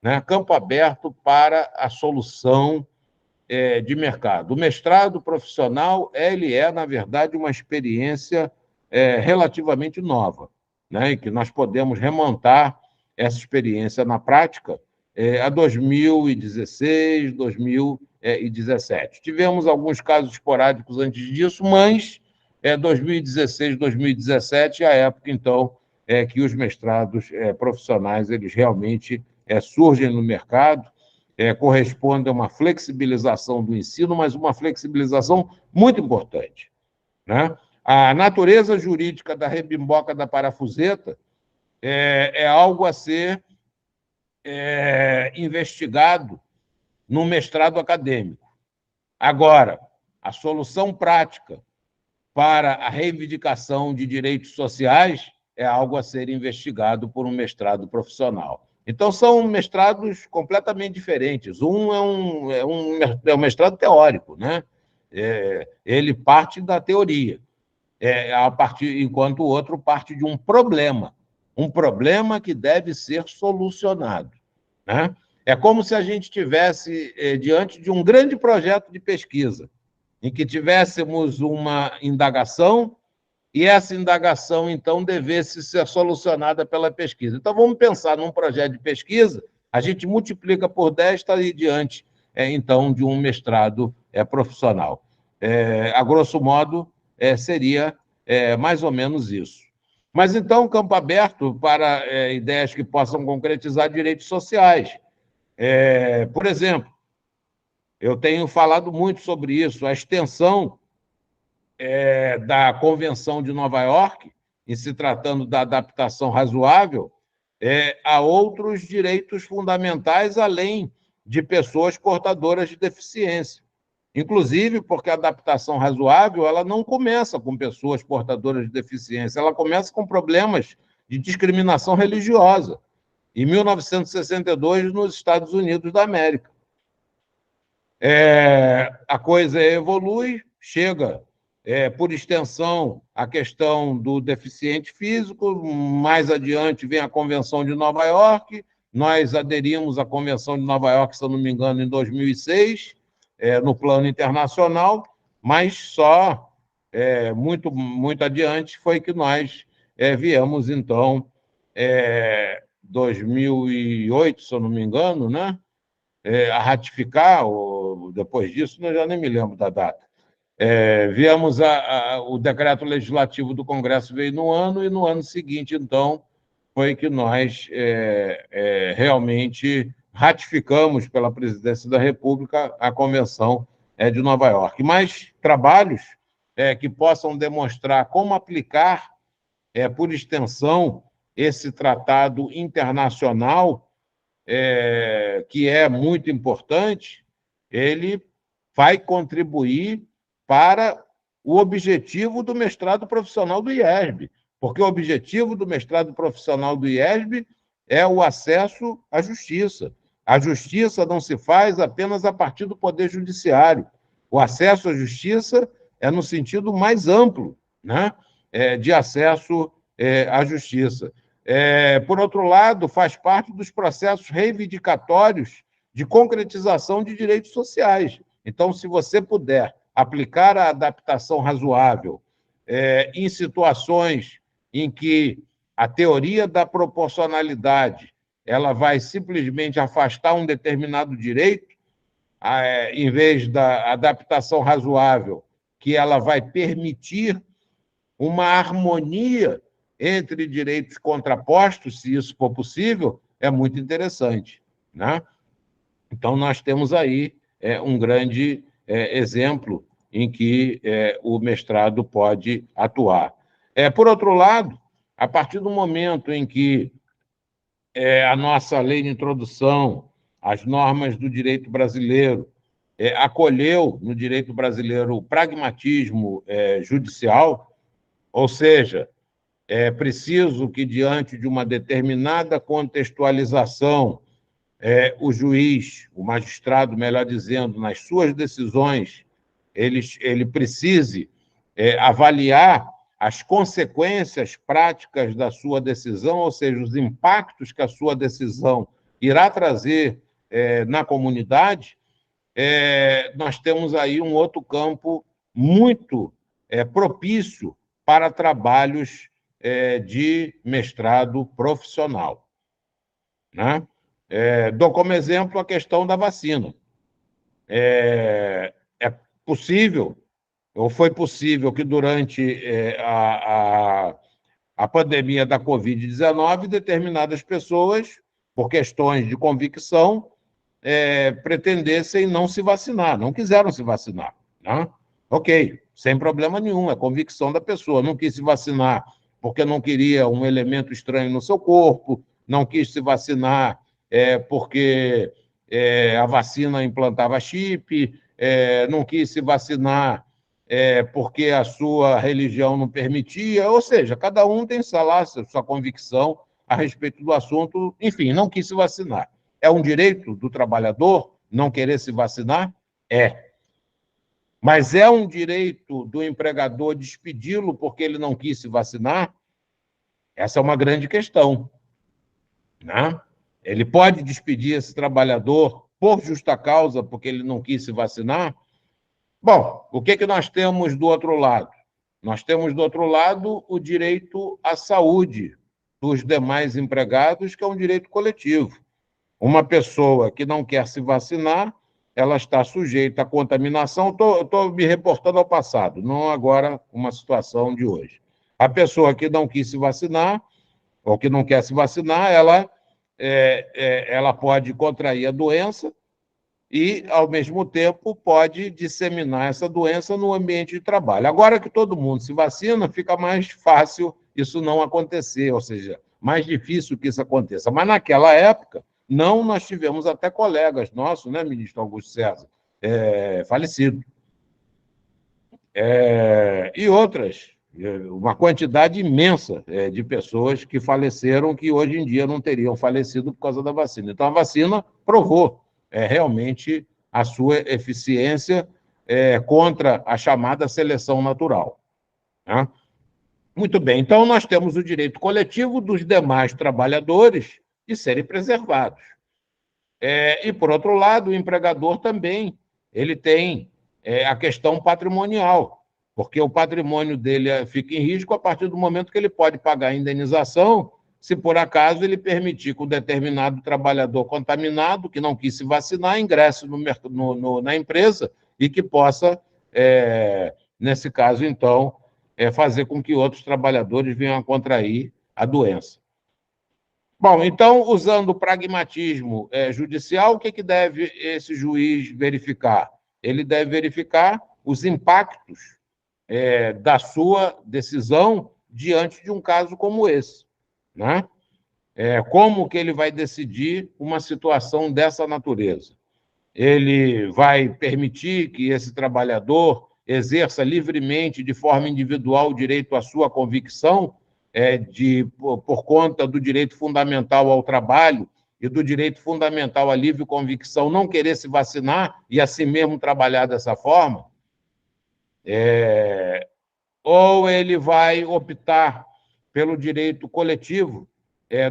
né? Campo aberto para a solução de mercado. O mestrado profissional, ele é, na verdade, uma experiência relativamente nova, né? E que nós podemos remontar essa experiência na prática a 2016, 2017. Tivemos alguns casos esporádicos antes disso, mas 2016, 2017 é a época, então, que os mestrados profissionais eles realmente surgem no mercado, correspondem a uma flexibilização do ensino, mas uma flexibilização muito importante, né? A natureza jurídica da rebimboca da parafuseta é algo a ser investigado no mestrado acadêmico. Agora, a solução prática para a reivindicação de direitos sociais é algo a ser investigado por um mestrado profissional. Então, são mestrados completamente diferentes. Um é um mestrado teórico, né? Ele parte da teoria, enquanto o outro parte de um problema que deve ser solucionado, né? É como se a gente estivesse diante de um grande projeto de pesquisa, em que tivéssemos uma indagação e essa indagação, então, devesse ser solucionada pela pesquisa. Então, vamos pensar num projeto de pesquisa, a gente multiplica por 10, está aí diante, então, de um mestrado profissional. A grosso modo, seria mais ou menos isso. Mas, então, campo aberto para ideias que possam concretizar direitos sociais. Por exemplo, eu tenho falado muito sobre isso, a extensão da Convenção de Nova York, em se tratando da adaptação razoável, a outros direitos fundamentais, além de pessoas portadoras de deficiência. Inclusive porque a adaptação razoável ela não começa com pessoas portadoras de deficiência, ela começa com problemas de discriminação religiosa, em 1962, nos Estados Unidos da América. A coisa evolui, chega, por extensão, a questão do deficiente físico, mais adiante vem a Convenção de Nova York, nós aderimos à Convenção de Nova York, se eu não me engano, em 2006, no plano internacional, mas só muito, muito adiante foi que nós viemos, então, 2008, se eu não me engano, né? A ratificar, ou depois disso, eu já nem me lembro da data. Viemos o decreto legislativo do Congresso veio no ano, e no ano seguinte, então, foi que nós realmente ratificamos pela Presidência da República a Convenção de Nova York. Mas trabalhos que possam demonstrar como aplicar, por extensão, esse tratado internacional, que é muito importante, ele vai contribuir para o objetivo do mestrado profissional do IESB, porque o objetivo do mestrado profissional do IESB é o acesso à justiça. A justiça não se faz apenas a partir do Poder Judiciário. O acesso à justiça é no sentido mais amplo, né? De acesso à justiça. Por outro lado, faz parte dos processos reivindicatórios de concretização de direitos sociais. Então, se você puder aplicar a adaptação razoável em situações em que a teoria da proporcionalidade ela vai simplesmente afastar um determinado direito, em vez da adaptação razoável, que ela vai permitir uma harmonia entre direitos contrapostos, se isso for possível, é muito interessante, né? Então, nós temos aí um grande exemplo em que o mestrado pode atuar. Por outro lado, a partir do momento em que a nossa lei de introdução, as normas do direito brasileiro, acolheu no direito brasileiro o pragmatismo judicial, ou seja, é preciso que, diante de uma determinada contextualização, o juiz, o magistrado, melhor dizendo, nas suas decisões, ele precise avaliar as consequências práticas da sua decisão, ou seja, os impactos que a sua decisão irá trazer na comunidade, nós temos aí um outro campo muito propício para trabalhos de mestrado profissional, né? Dou como exemplo a questão da vacina. É possível, ou foi possível, que durante a pandemia da Covid-19, determinadas pessoas, por questões de convicção, pretendessem não se vacinar, não quiseram se vacinar, né? Ok, sem problema nenhum, é convicção da pessoa. Não quis se vacinar porque não queria um elemento estranho no seu corpo, não quis se vacinar porque a vacina implantava chip, não quis se vacinar porque a sua religião não permitia, ou seja, cada um tem sua convicção a respeito do assunto, enfim, não quis se vacinar. É um direito do trabalhador não querer se vacinar? Mas é um direito do empregador despedi-lo porque ele não quis se vacinar? Essa é uma grande questão, né? Ele pode despedir esse trabalhador por justa causa porque ele não quis se vacinar? Bom, o que nós temos do outro lado? Nós temos do outro lado o direito à saúde dos demais empregados, que é um direito coletivo. Uma pessoa que não quer se vacinar, ela está sujeita à contaminação. Estou me reportando ao passado, não agora uma situação de hoje. A pessoa que não quis se vacinar, ou que não quer se vacinar, ela pode contrair a doença e, ao mesmo tempo, pode disseminar essa doença no ambiente de trabalho. Agora que todo mundo se vacina, fica mais fácil isso não acontecer, ou seja, mais difícil que isso aconteça. Mas, naquela época, não, nós tivemos até colegas nossos, né, ministro Augusto César, falecido. E outras, uma quantidade imensa de pessoas que faleceram, que hoje em dia não teriam falecido por causa da vacina. Então, a vacina provou realmente a sua eficiência contra a chamada seleção natural, né? Muito bem, então nós temos o direito coletivo dos demais trabalhadores de serem preservados. E, por outro lado, o empregador também, ele tem a questão patrimonial, porque o patrimônio dele fica em risco a partir do momento que ele pode pagar a indenização, se por acaso ele permitir que um determinado trabalhador contaminado, que não quis se vacinar, ingresse na empresa e que possa, nesse caso, então, fazer com que outros trabalhadores venham a contrair a doença. Bom, então, usando o pragmatismo judicial, o que deve esse juiz verificar? Ele deve verificar os impactos da sua decisão diante de um caso como esse, né? Como que ele vai decidir uma situação dessa natureza? Ele vai permitir que esse trabalhador exerça livremente, de forma individual, o direito à sua convicção, por conta do direito fundamental ao trabalho e do direito fundamental à livre convicção, não querer se vacinar e assim mesmo trabalhar dessa forma? Ou ele vai optar pelo direito coletivo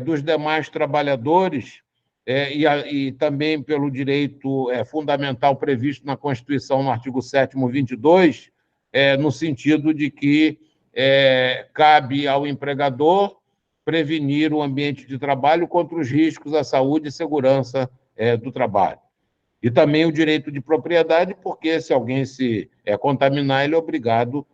dos demais trabalhadores e também pelo direito fundamental previsto na Constituição, no artigo 7º, 22, no sentido de que cabe ao empregador prevenir o ambiente de trabalho contra os riscos à saúde e segurança do trabalho. E também o direito de propriedade, porque se alguém se contaminar, ele é obrigado,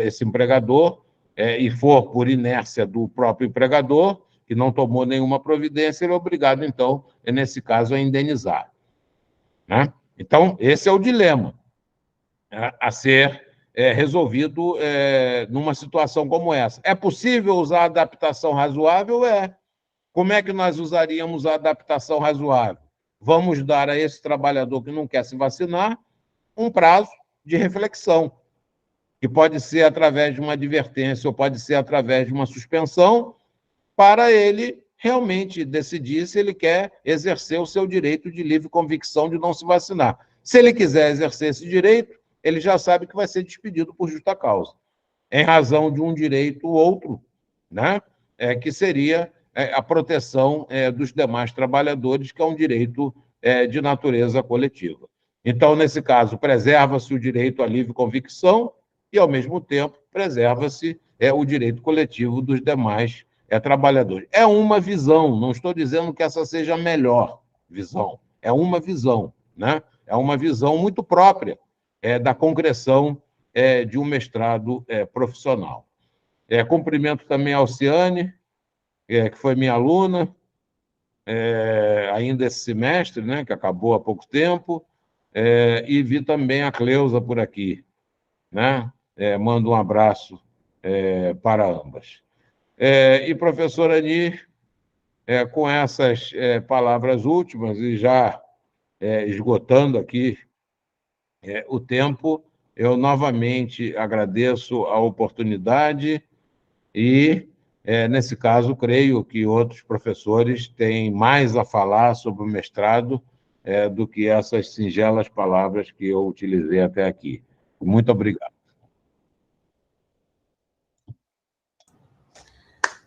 esse empregador, e for por inércia do próprio empregador, que não tomou nenhuma providência, ele é obrigado, então, nesse caso, a indenizar, né? Então, esse é o dilema a ser resolvido numa situação como essa. É possível usar a adaptação razoável? Como é que nós usaríamos a adaptação razoável? Vamos dar a esse trabalhador que não quer se vacinar um prazo de reflexão, que pode ser através de uma advertência ou pode ser através de uma suspensão, para ele realmente decidir se ele quer exercer o seu direito de livre convicção de não se vacinar. Se ele quiser exercer esse direito, ele já sabe que vai ser despedido por justa causa, em razão de um direito outro, né? Que seria a proteção dos demais trabalhadores, que é um direito de natureza coletiva. Então, nesse caso, preserva-se o direito à livre convicção e, ao mesmo tempo, preserva-se o direito coletivo dos demais trabalhadores. É uma visão, não estou dizendo que essa seja a melhor visão, é uma visão, né? É uma visão muito própria da concreção de um mestrado profissional. Cumprimento também a Alciane, que foi minha aluna, ainda esse semestre, né, que acabou há pouco tempo, e vi também a Cleusa por aqui, né? Mando um abraço para ambas. E, professora Ani, com essas palavras últimas, e já esgotando aqui o tempo, eu novamente agradeço a oportunidade e, nesse caso, creio que outros professores têm mais a falar sobre o mestrado do que essas singelas palavras que eu utilizei até aqui. Muito obrigado.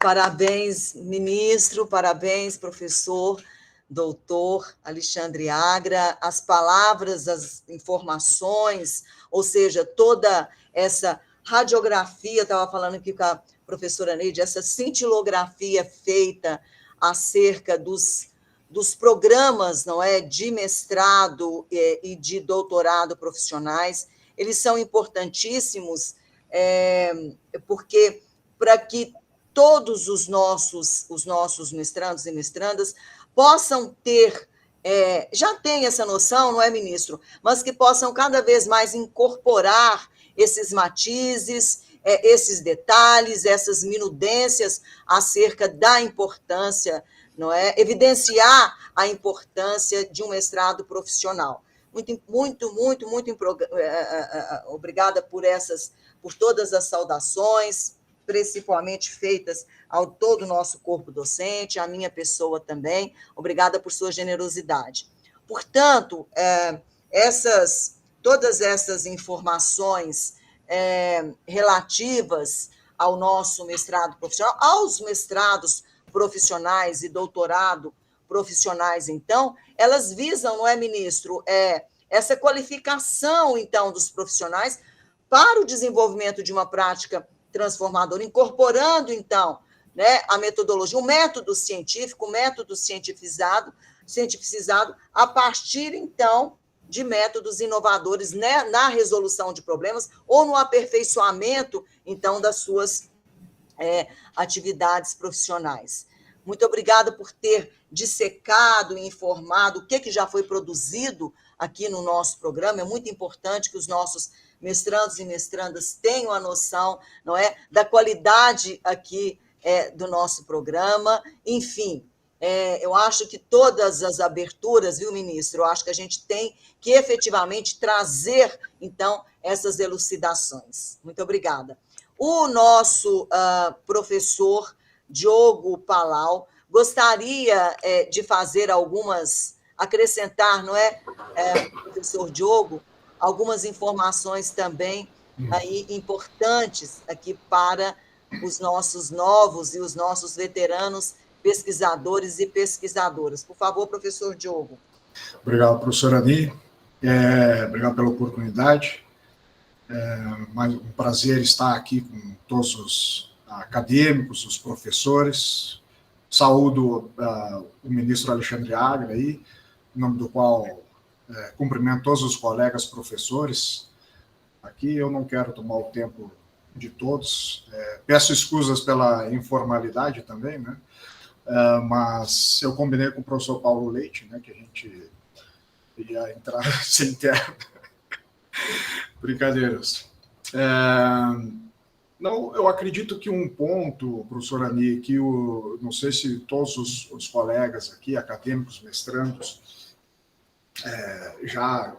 Parabéns, ministro, parabéns, professor, doutor Alexandre Agra. As palavras, as informações, ou seja, toda essa radiografia, estava falando aqui com a professora Neide, essa cintilografia feita acerca dos programas, não é, de mestrado e de doutorado profissionais, eles são importantíssimos, porque para que todos os nossos mestrandos e mestrandas possam ter, já tem essa noção, não é, ministro? Mas que possam cada vez mais incorporar esses matizes, esses detalhes, essas minudências acerca da importância, não é? Evidenciar a importância de um mestrado profissional. Muito obrigada por todas as saudações, principalmente feitas ao todo o nosso corpo docente, à minha pessoa também. Obrigada por sua generosidade. Portanto, todas essas informações relativas ao nosso mestrado profissional, aos mestrados profissionais e doutorado profissionais, então, elas visam, não é, ministro, essa qualificação, então, dos profissionais para o desenvolvimento de uma prática transformadora, incorporando, então, né, a metodologia, o método científico, o método cientificizado a partir, então, de métodos inovadores, né, na resolução de problemas ou no aperfeiçoamento, então, das suas atividades profissionais. Muito obrigada por ter dissecado e informado o que já foi produzido aqui no nosso programa. É muito importante que os nossos mestrandos e mestrandas tenham a noção, não é, da qualidade aqui do nosso programa. Enfim, eu acho que todas as aberturas, viu, ministro, eu acho que a gente tem que efetivamente trazer, então, essas elucidações. Muito obrigada. O nosso professor Diogo Palau gostaria de fazer acrescentar, não é, professor Diogo, algumas informações também aí importantes aqui para os nossos novos e os nossos veteranos pesquisadores e pesquisadoras. Por favor, professor Diogo. Obrigado, professora Ani. Obrigado pela oportunidade. Mais um prazer estar aqui com todos os acadêmicos, os professores. Saúdo o ministro Alexandre Agra, aí, em nome do qual cumprimento todos os colegas professores. Aqui eu não quero tomar o tempo de todos. Peço escusas pela informalidade também, né? Mas eu combinei com o professor Paulo Leite, né, que a gente ia entrar sem terra. Brincadeiras. Não, eu acredito que um ponto, professor Ani, que não sei se todos os colegas aqui, acadêmicos, mestrandos, já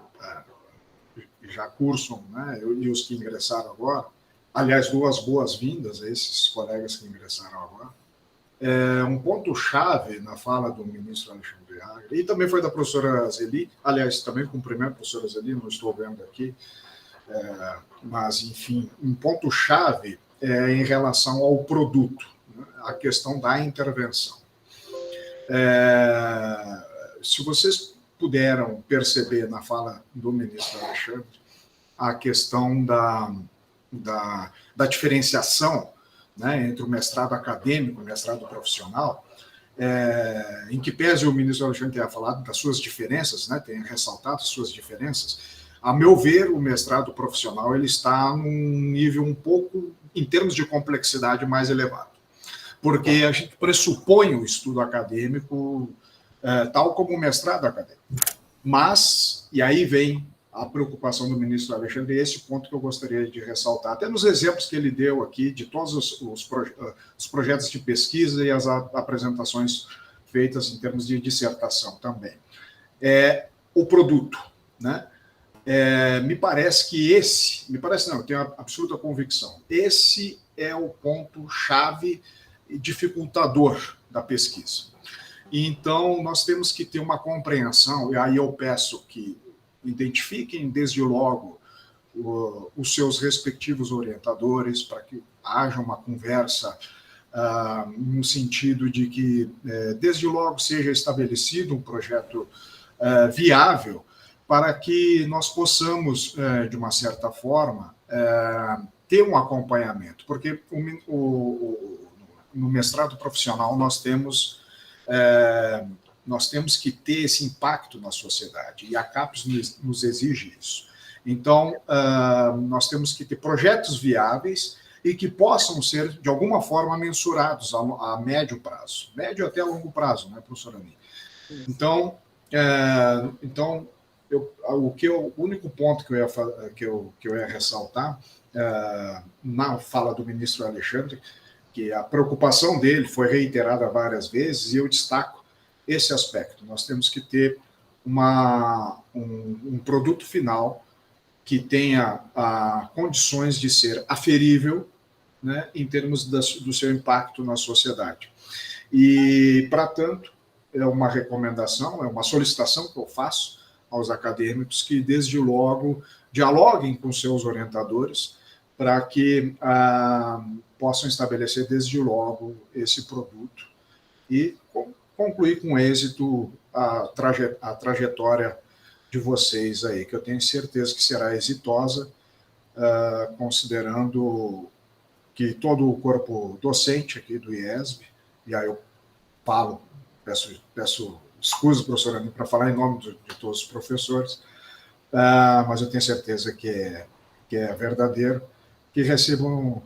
cursam, né, e os que ingressaram agora, aliás, duas boas-vindas a esses colegas que ingressaram agora. Um ponto-chave na fala do ministro Alexandre Agra, e também foi da professora Zeli, aliás, também cumprimento a professora Zeli, não estou vendo aqui, mas, enfim, um ponto-chave em relação ao produto, né, a questão da intervenção. Se vocês puderam perceber na fala do ministro Alexandre a questão da diferenciação, né, entre o mestrado acadêmico e o mestrado profissional, em que pese o ministro Alexandre tenha falado das suas diferenças, né, tenha ressaltado as suas diferenças, a meu ver, o mestrado profissional ele está num nível um pouco, em termos de complexidade, mais elevado. Porque a gente pressupõe o estudo acadêmico tal como o mestrado acadêmico. Mas, e aí vem a preocupação do ministro Alexandre, e esse ponto que eu gostaria de ressaltar, até nos exemplos que ele deu aqui, de todos os projetos de pesquisa e as apresentações feitas em termos de dissertação também. O produto, né? Me parece que eu tenho a absoluta convicção, esse é o ponto-chave dificultador da pesquisa. Então, nós temos que ter uma compreensão, e aí eu peço que identifiquem desde logo os seus respectivos orientadores, para que haja uma conversa no sentido de que, desde logo, seja estabelecido um projeto viável, para que nós possamos, de uma certa forma, ter um acompanhamento, porque no mestrado profissional nós temos que ter esse impacto na sociedade, e a CAPES nos exige isso. Então, nós temos que ter projetos viáveis e que possam ser, de alguma forma, mensurados a médio prazo, médio até longo prazo, né, professora Ani? Então, o único ponto que eu ia ressaltar na fala do ministro Alexandre, que a preocupação dele foi reiterada várias vezes, e eu destaco esse aspecto. Nós temos que ter um produto final que tenha condições de ser aferível, né, em termos do seu impacto na sociedade. E, para tanto, é uma recomendação, é uma solicitação que eu faço aos acadêmicos que, desde logo, dialoguem com seus orientadores para que possam estabelecer, desde logo, esse produto e concluir com êxito a trajetória de vocês aí, que eu tenho certeza que será exitosa, considerando que todo o corpo docente aqui do IESB, e aí eu peço escusa, professora, para falar em nome de todos os professores, mas eu tenho certeza que é verdadeiro, que recebam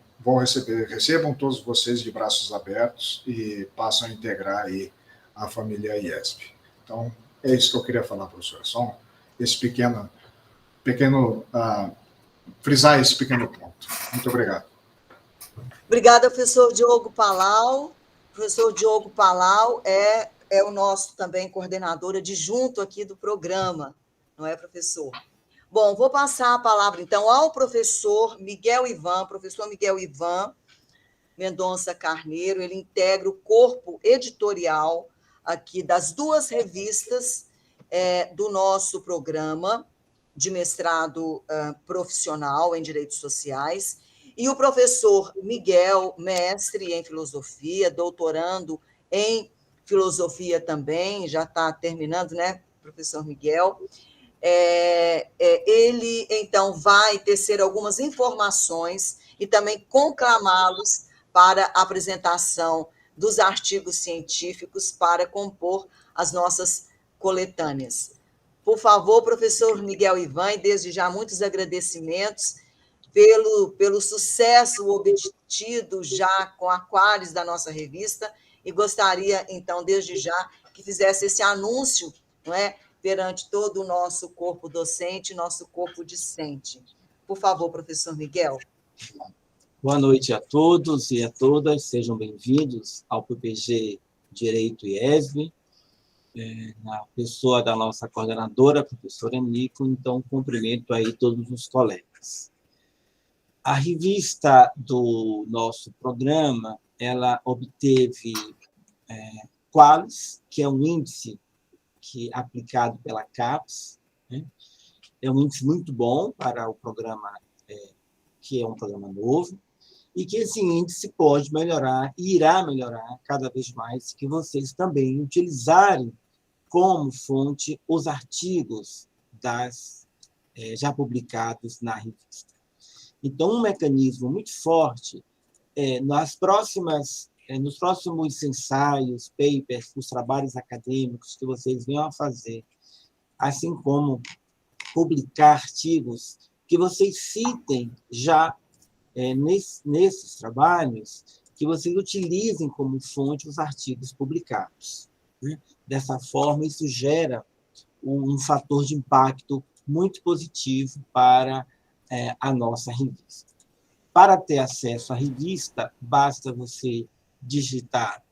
todos vocês de braços abertos e passam a integrar aí a família IESB. Então, é isso que eu queria falar, professora, só esse pequeno frisar esse pequeno ponto. Muito obrigado. Obrigada, professor Diogo Palau. O professor Diogo Palau é o nosso também coordenador adjunto aqui do programa, não é, professor? Bom, vou passar a palavra, então, ao professor Miguel Ivan Mendonça Carneiro. Ele integra o corpo editorial aqui das duas revistas do nosso programa de mestrado profissional em Direitos Sociais, e o professor Miguel, mestre em filosofia, doutorando em filosofia também, já está terminando, né, professor Miguel? Ele, então, vai tecer algumas informações e também conclamá-los para a apresentação dos artigos científicos para compor as nossas coletâneas. Por favor, professor Miguel Ivan, e desde já muitos agradecimentos pelo sucesso obtido já com a Qualis da nossa revista, e gostaria, então, desde já, que fizesse esse anúncio, não é, perante todo o nosso corpo docente, nosso corpo discente. Por favor, professor Miguel. Boa noite a todos e a todas, sejam bem-vindos ao PPG Direito IESB, na pessoa da nossa coordenadora, professora Nico, então cumprimento aí todos os colegas. A revista do nosso programa, ela obteve Qualis, que é um índice aplicado pela CAPES, né? É um índice muito bom para o programa, que é um programa novo, e que esse índice pode melhorar, e irá melhorar cada vez mais, que vocês também utilizarem como fonte os artigos já publicados na revista. Então, um mecanismo muito forte nos próximos ensaios, papers, os trabalhos acadêmicos que vocês venham a fazer, assim como publicar artigos, que vocês citem já nesses trabalhos, que vocês utilizem como fonte os artigos publicados. Né? Dessa forma, isso gera um fator de impacto muito positivo para a nossa revista. Para ter acesso à revista, basta você digitar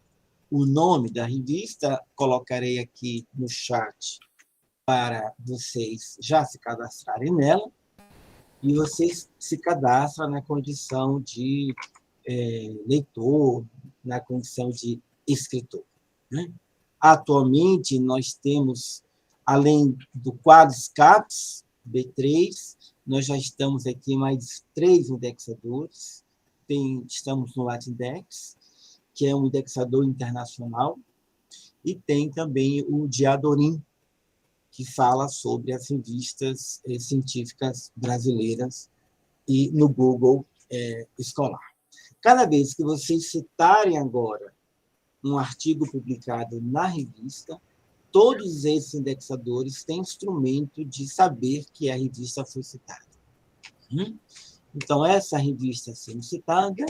o nome da revista, colocarei aqui no chat para vocês já se cadastrarem nela, e vocês se cadastram na condição de leitor, na condição de escritor. Né? Atualmente, nós temos, além do Quadriscaps B3, nós já estamos aqui mais 3 indexadores. Estamos no Latindex, que é um indexador internacional, e tem também o Diadorim, que fala sobre as revistas científicas brasileiras e no Google escolar. Cada vez que vocês citarem agora um artigo publicado na revista, todos esses indexadores têm instrumento de saber que a revista foi citada. Então, essa revista sendo citada,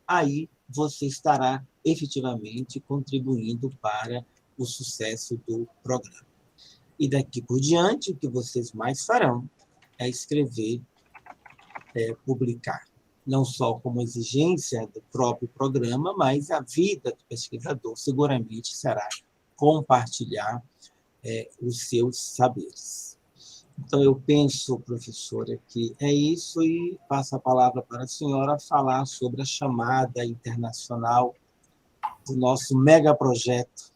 aí você estará efetivamente contribuindo para o sucesso do programa. E daqui por diante, o que vocês mais farão é escrever, publicar, não só como exigência do próprio programa, mas a vida do pesquisador seguramente será compartilhar os seus saberes. Então, eu penso, professora, que é isso, e passo a palavra para a senhora falar sobre a chamada internacional do nosso megaprojeto.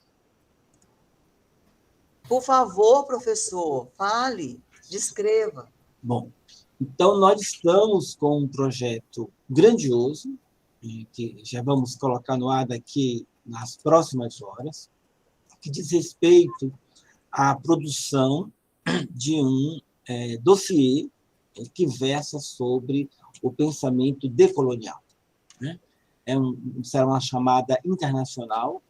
Por favor, professor, fale, descreva. Bom, então nós estamos com um projeto grandioso, que já vamos colocar no ar daqui nas próximas horas, que diz respeito à produção de um dossiê que versa sobre o pensamento decolonial. Né? Será uma chamada internacional,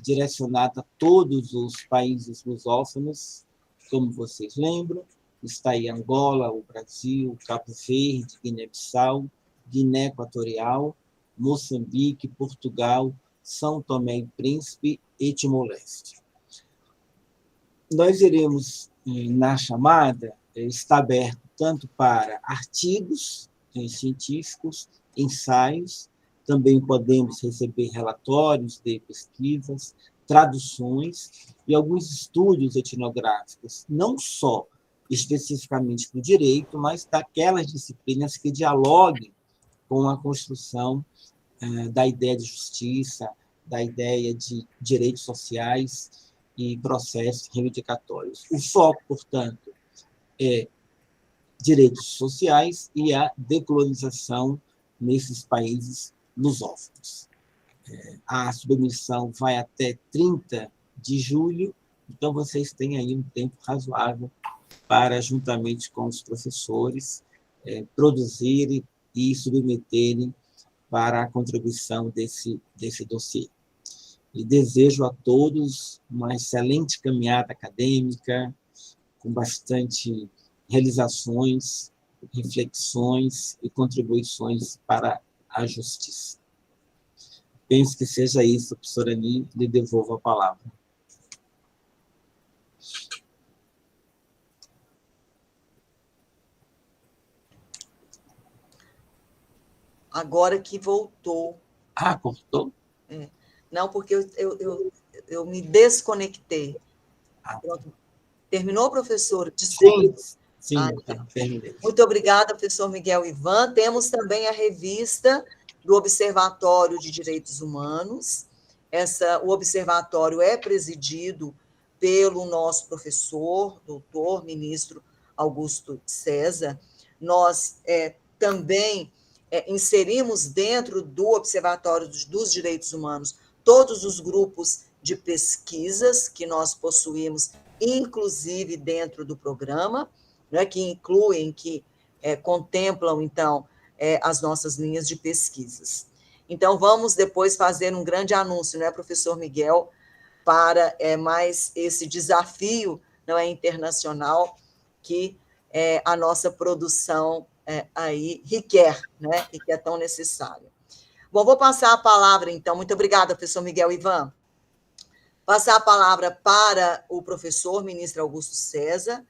direcionada a todos os países lusófonos, como vocês lembram, está aí Angola, o Brasil, Cabo Verde, Guiné-Bissau, Guiné Equatorial, Moçambique, Portugal, São Tomé e Príncipe e Timor-Leste. Nós iremos, na chamada, está aberto tanto para artigos científicos, ensaios, também podemos receber relatórios de pesquisas, traduções e alguns estudos etnográficos, não só especificamente para o direito, mas daquelas disciplinas que dialoguem com a construção da ideia de justiça, da ideia de direitos sociais e processos reivindicatórios. O foco, portanto, é direitos sociais e a decolonização nesses países lusófonos. A submissão vai até 30 de julho, então vocês têm aí um tempo razoável para, juntamente com os professores, produzirem e submeterem para a contribuição desse dossiê. E desejo a todos uma excelente caminhada acadêmica, com bastante realizações, reflexões e contribuições para a justiça. Penso que seja isso, professora Ani, lhe devolvo a palavra. Agora que voltou. Ah, cortou? Não, porque eu me desconectei. Pronto. Terminou, professor? Desculpe. Sim, terminei. Muito obrigada, professor Miguel Ivan. Temos também a revista do Observatório de Direitos Humanos. O observatório é presidido pelo nosso professor, doutor, ministro Augusto César. Nós também inserimos dentro do Observatório dos Direitos Humanos todos os grupos de pesquisas que nós possuímos, inclusive dentro do programa, né, que incluem, que contemplam, então, as nossas linhas de pesquisas. Então, vamos depois fazer um grande anúncio, né, professor Miguel, para mais esse desafio, não é, internacional que a nossa produção aí requer, né, e que é tão necessário. Bom, vou passar a palavra, então. Muito obrigada, professor Miguel Ivan. Passar a palavra para o professor ministro Augusto César,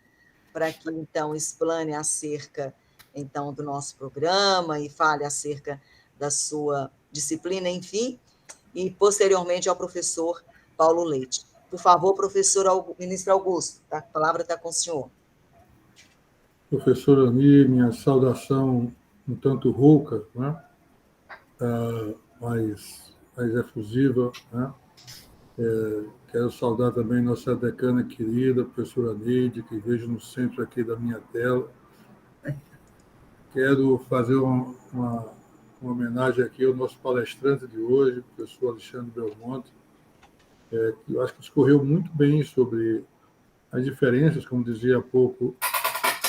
para que, então, explane acerca, então, do nosso programa e fale acerca da sua disciplina, enfim, e, posteriormente, ao professor Paulo Leite. Por favor, professor ministro Augusto, a palavra está com o senhor. Professor Ani, minha saudação um tanto rouca, né? mais efusiva, né? Quero saudar também nossa decana querida, professora Neide, que vejo no centro aqui da minha tela. Quero fazer uma homenagem aqui ao nosso palestrante de hoje, professor Alexandre Belmonte, que eu acho que discorreu muito bem sobre as diferenças, como dizia há pouco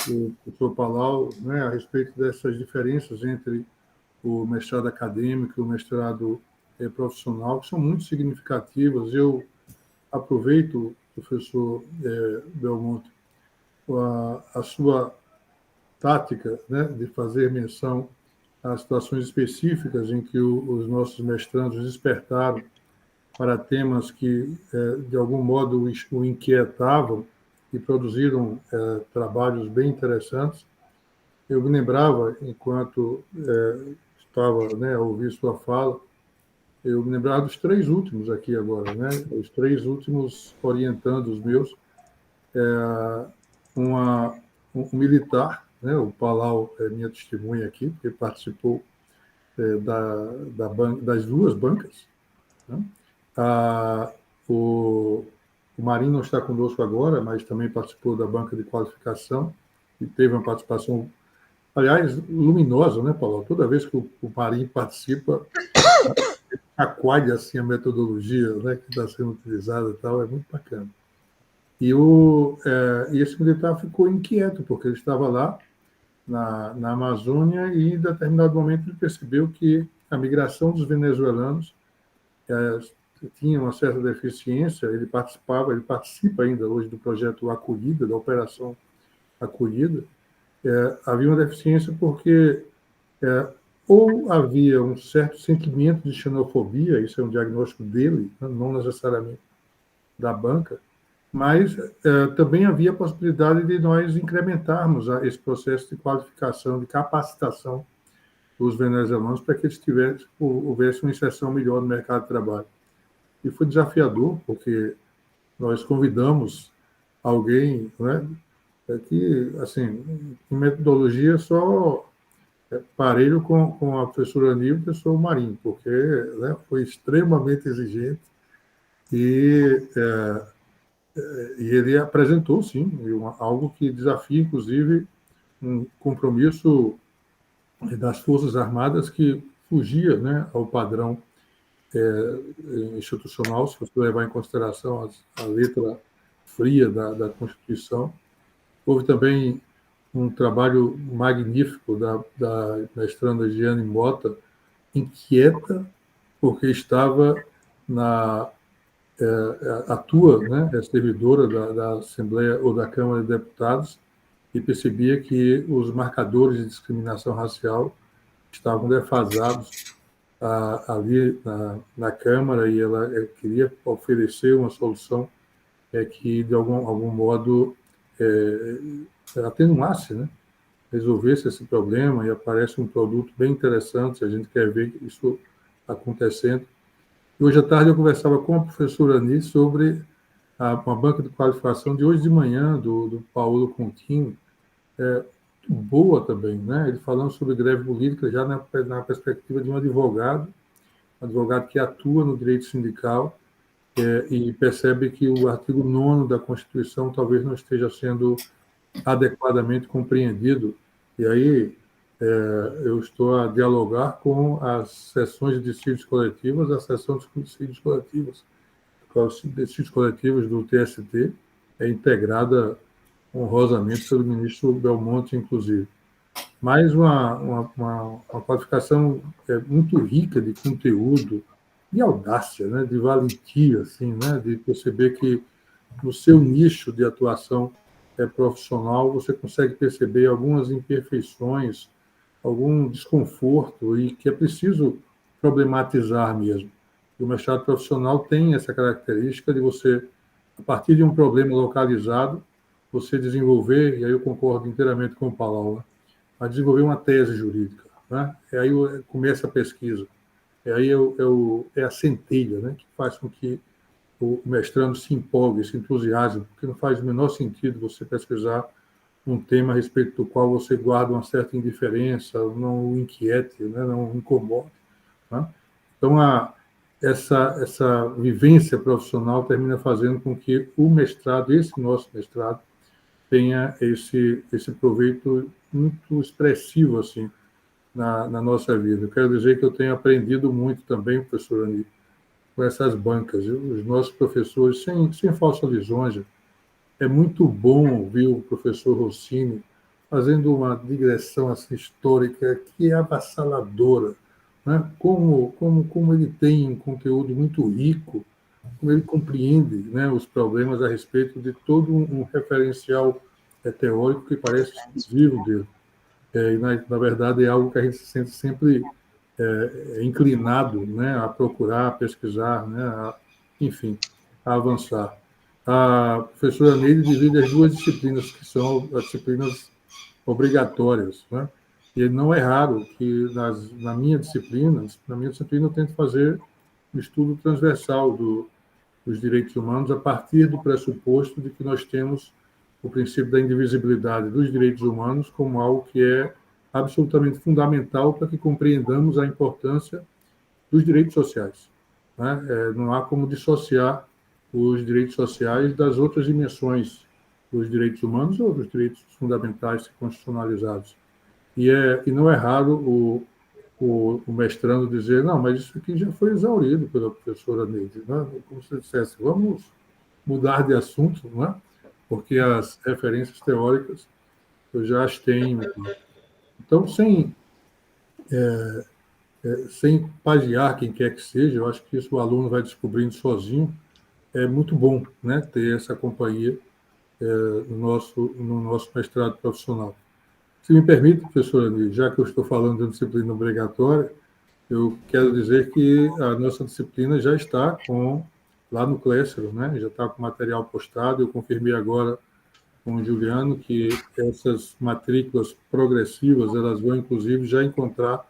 o professor Palau, né, a respeito dessas diferenças entre o mestrado acadêmico e o mestrado profissional, que são muito significativas. Eu aproveito, professor Belmonte, a sua tática, né, de fazer menção às situações específicas em que os nossos mestrandos despertaram para temas que, de algum modo, o inquietavam e produziram trabalhos bem interessantes. Eu me lembrava, enquanto estava, né, a ouvir sua fala, eu me lembrava dos 3 últimos aqui agora, né? Os 3 últimos orientandos meus, um militar, né? O Palau é minha testemunha aqui, porque participou das 2 bancas, né? O Marinho não está conosco agora, mas também participou da banca de qualificação e teve uma participação, aliás, luminosa, né, Paulo? Toda vez que o Marinho participa, aqualha assim, a metodologia, né, que está sendo utilizada e tal, é muito bacana. E esse militar ficou inquieto, porque ele estava lá na Amazônia e, em determinado momento, ele percebeu que a migração dos venezuelanos tinha uma certa deficiência. Ele participa ainda hoje do projeto Acolhida, da Operação Acolhida. Havia uma deficiência porque ou havia um certo sentimento de xenofobia, isso é um diagnóstico dele, não necessariamente da banca, mas também havia a possibilidade de nós incrementarmos esse processo de qualificação, de capacitação dos venezuelanos para que eles houvesse uma inserção melhor no mercado de trabalho. E foi desafiador, porque nós convidamos alguém, né, que, assim, em metodologia só parelho com a professora Aníbal e o professor Marinho, porque, né, foi extremamente exigente e ele apresentou, sim, algo que desafia, inclusive, um compromisso das Forças Armadas que fugia, né, ao padrão institucional, se você levar em consideração a letra fria da Constituição. Houve também um trabalho magnífico da mestranda Giane Mota, inquieta, porque estava atua, né, é servidora da Assembleia ou da Câmara de Deputados, e percebia que os marcadores de discriminação racial estavam defasados ali na Câmara, e ela queria oferecer uma solução que, de algum modo, atenuasse, né? Resolvesse esse problema, e aparece um produto bem interessante, a gente quer ver isso acontecendo. E hoje à tarde eu conversava com a professora Ani sobre uma banca de qualificação de hoje de manhã, do Paulo Coutinho, boa também, né? Ele falando sobre greve política já na perspectiva de um advogado que atua no direito sindical e percebe que o artigo 9º da Constituição talvez não esteja sendo adequadamente compreendido. E aí eu estou a dialogar com as seções de dissídios coletivos, a seção de dissídios coletivos decisões coletivas do TST é integrada honrosamente pelo ministro Belmonte, inclusive. Mas uma qualificação muito rica de conteúdo, de audácia, né, de valentia, assim, né, de perceber que no seu nicho de atuação profissional você consegue perceber algumas imperfeições, algum desconforto e que é preciso problematizar mesmo. E o mestrado profissional tem essa característica de você, a partir de um problema localizado, você desenvolver, e aí eu concordo inteiramente com o Paulo, a desenvolver uma tese jurídica, né? E aí começa a pesquisa. E aí é a centelha, né, que faz com que o mestrando se empolgue, se entusiasme, porque não faz o menor sentido você pesquisar um tema a respeito do qual você guarda uma certa indiferença, não o inquiete, né, não o incomode. Né? Então, essa vivência profissional termina fazendo com que o mestrado, esse nosso mestrado, tenha esse proveito muito expressivo assim, na nossa vida. Eu quero dizer que eu tenho aprendido muito também, professor Ani, com essas bancas. Os nossos professores, sem falsa lisonja, é muito bom ouvir o professor Rossini fazendo uma digressão assim, histórica que é avassaladora, né? Como ele tem um conteúdo muito rico, como ele compreende, né, os problemas a respeito de todo um referencial teórico que parece exclusivo dele. E, na verdade, é algo que a gente se sente sempre inclinado, né, a procurar, a pesquisar, né, enfim, a avançar. A professora Neide divide as duas disciplinas, que são as disciplinas obrigatórias, né? E não é raro que na minha disciplina eu tento fazer um estudo transversal dos direitos humanos a partir do pressuposto de que nós temos o princípio da indivisibilidade dos direitos humanos como algo que é absolutamente fundamental para que compreendamos a importância dos direitos sociais. Né? Não há como dissociar os direitos sociais das outras dimensões dos direitos humanos ou dos direitos fundamentais constitucionalizados. E não é raro o mestrando dizer, não, mas isso aqui já foi exaurido pela professora Neide. Né? Como se dissesse, vamos mudar de assunto, não é? Porque as referências teóricas eu já as tenho. Então, sem pagiar quem quer que seja, eu acho que isso o aluno vai descobrindo sozinho, é muito bom, né, ter essa companhia no nosso mestrado profissional. Se me permite, professora, já que eu estou falando de disciplina obrigatória, eu quero dizer que a nossa disciplina já está lá no Classroom, né, já está com material postado. Eu confirmei agora com o Juliano que essas matrículas progressivas, elas vão, inclusive, já encontrar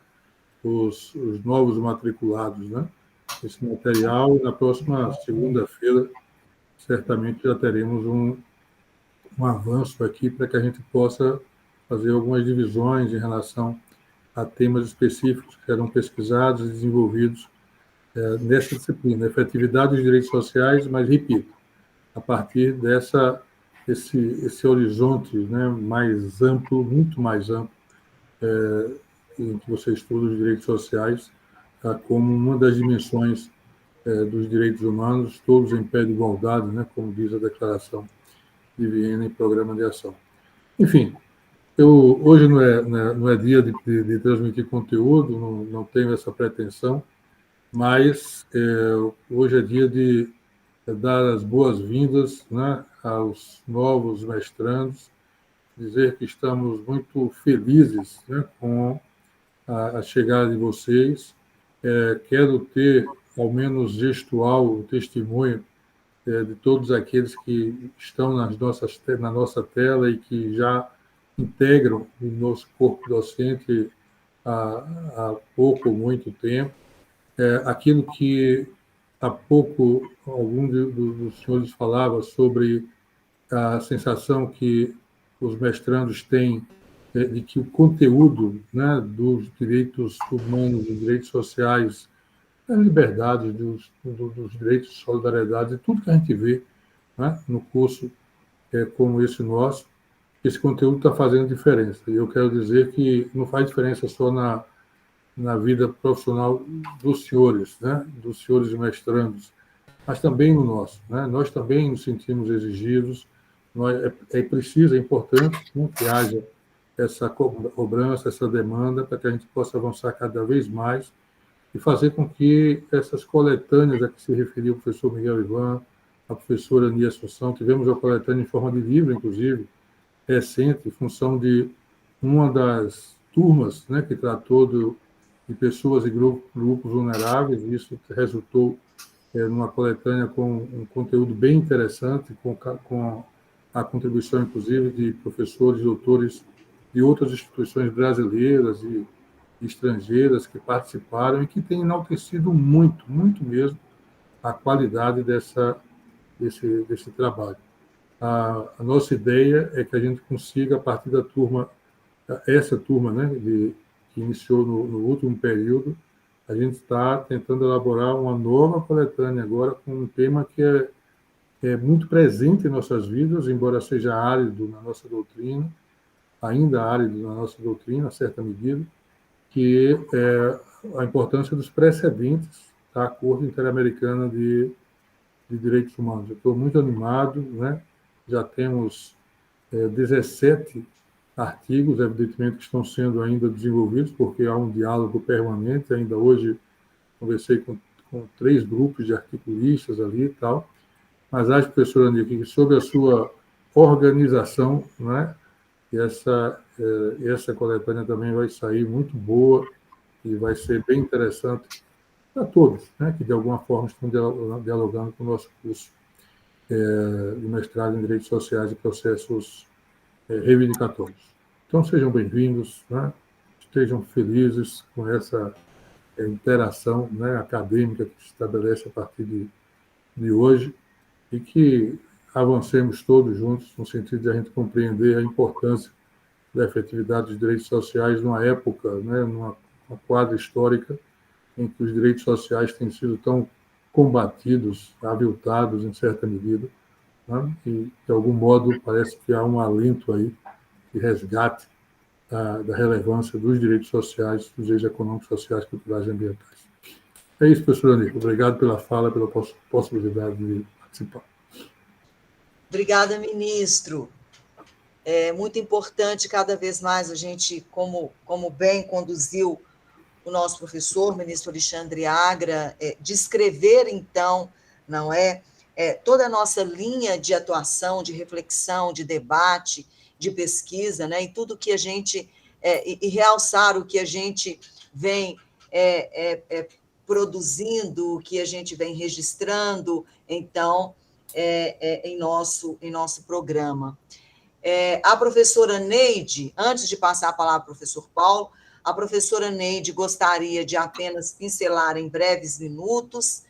os novos matriculados, né? Esse material, na próxima segunda-feira, certamente já teremos um avanço aqui para que a gente possa fazer algumas divisões em relação a temas específicos que serão pesquisados e desenvolvidos nessa disciplina, efetividade dos direitos sociais, mas, repito, a partir esse horizonte, né, mais amplo, muito mais amplo, em que você estuda os direitos sociais como uma das dimensões dos direitos humanos, todos em pé de igualdade, né, como diz a Declaração de Viena e Programa de Ação. Enfim, hoje não é dia de transmitir conteúdo, não tenho essa pretensão, mas hoje é dia de dar as boas-vindas, né, aos novos mestrandos, dizer que estamos muito felizes, né, com a chegada de vocês. Quero ter, ao menos gestual, o testemunho de todos aqueles que estão na nossa tela e que já integram o nosso corpo docente há pouco ou muito tempo. Aquilo que há pouco algum dos senhores falava sobre a sensação que os mestrandos têm de que o conteúdo, né, dos direitos humanos, dos direitos sociais, das liberdades, dos direitos de solidariedade, tudo que a gente vê, né, no curso como esse nosso, esse conteúdo está fazendo diferença. E eu quero dizer que não faz diferença só na vida profissional dos senhores, né, dos senhores mestrandos, mas também no nosso, né? Nós também nos sentimos exigidos, é preciso, é importante, né, que haja essa cobrança, essa demanda, para que a gente possa avançar cada vez mais e fazer com que essas coletâneas a que se referiu o professor Miguel Ivan, a professora Ania Assunção, tivemos uma coletânea em forma de livro, inclusive, recente, em função de uma das turmas, né, que tratou de pessoas e grupos vulneráveis, e isso resultou numa coletânea com um conteúdo bem interessante, com a contribuição, inclusive, de professores e doutores de outras instituições brasileiras e estrangeiras que participaram e que têm enaltecido muito, muito mesmo, a qualidade desse trabalho. A nossa ideia é que a gente consiga, a partir da turma, essa turma, né, que iniciou no último período, a gente está tentando elaborar uma nova coletânea agora com um tema que é muito presente em nossas vidas, embora seja árido na nossa doutrina, ainda árido na nossa doutrina, a certa medida, que é a importância dos precedentes da Corte Interamericana de Direitos Humanos. Eu estou muito animado, né? Já temos 17 artigos, evidentemente, que estão sendo ainda desenvolvidos, porque há um diálogo permanente. Ainda hoje conversei com 3 grupos de articulistas ali e tal, mas acho, professora Ania, que sobre a sua organização, né, e essa coletânea também vai sair muito boa e vai ser bem interessante para todos, né, que de alguma forma estão dialogando com o nosso curso de mestrado em Direitos Sociais e Processos Reivindicatórios. Então, sejam bem-vindos, né, estejam felizes com essa interação, né, acadêmica que se estabelece a partir de hoje e que avancemos todos juntos no sentido de a gente compreender a importância da efetividade dos direitos sociais numa época, né, numa quadra histórica em que os direitos sociais têm sido tão combatidos, aviltados em certa medida, né, e, de algum modo, parece que há um alento aí de resgate da relevância dos direitos sociais, dos direitos econômicos, sociais, culturais e ambientais. É isso, professor Anico. Obrigado pela fala, pela possibilidade de participar. Obrigada, ministro. É muito importante, cada vez mais, a gente, como bem conduziu o nosso professor, ministro Alexandre Agra, descrever, então, não é, toda a nossa linha de atuação, de reflexão, de debate, de pesquisa, né, e tudo que a gente, e realçar o que a gente vem produzindo, o que a gente vem registrando, então, em nosso programa. A professora Neide, antes de passar a palavra para o professor Paulo, a professora Neide gostaria de apenas pincelar em breves minutos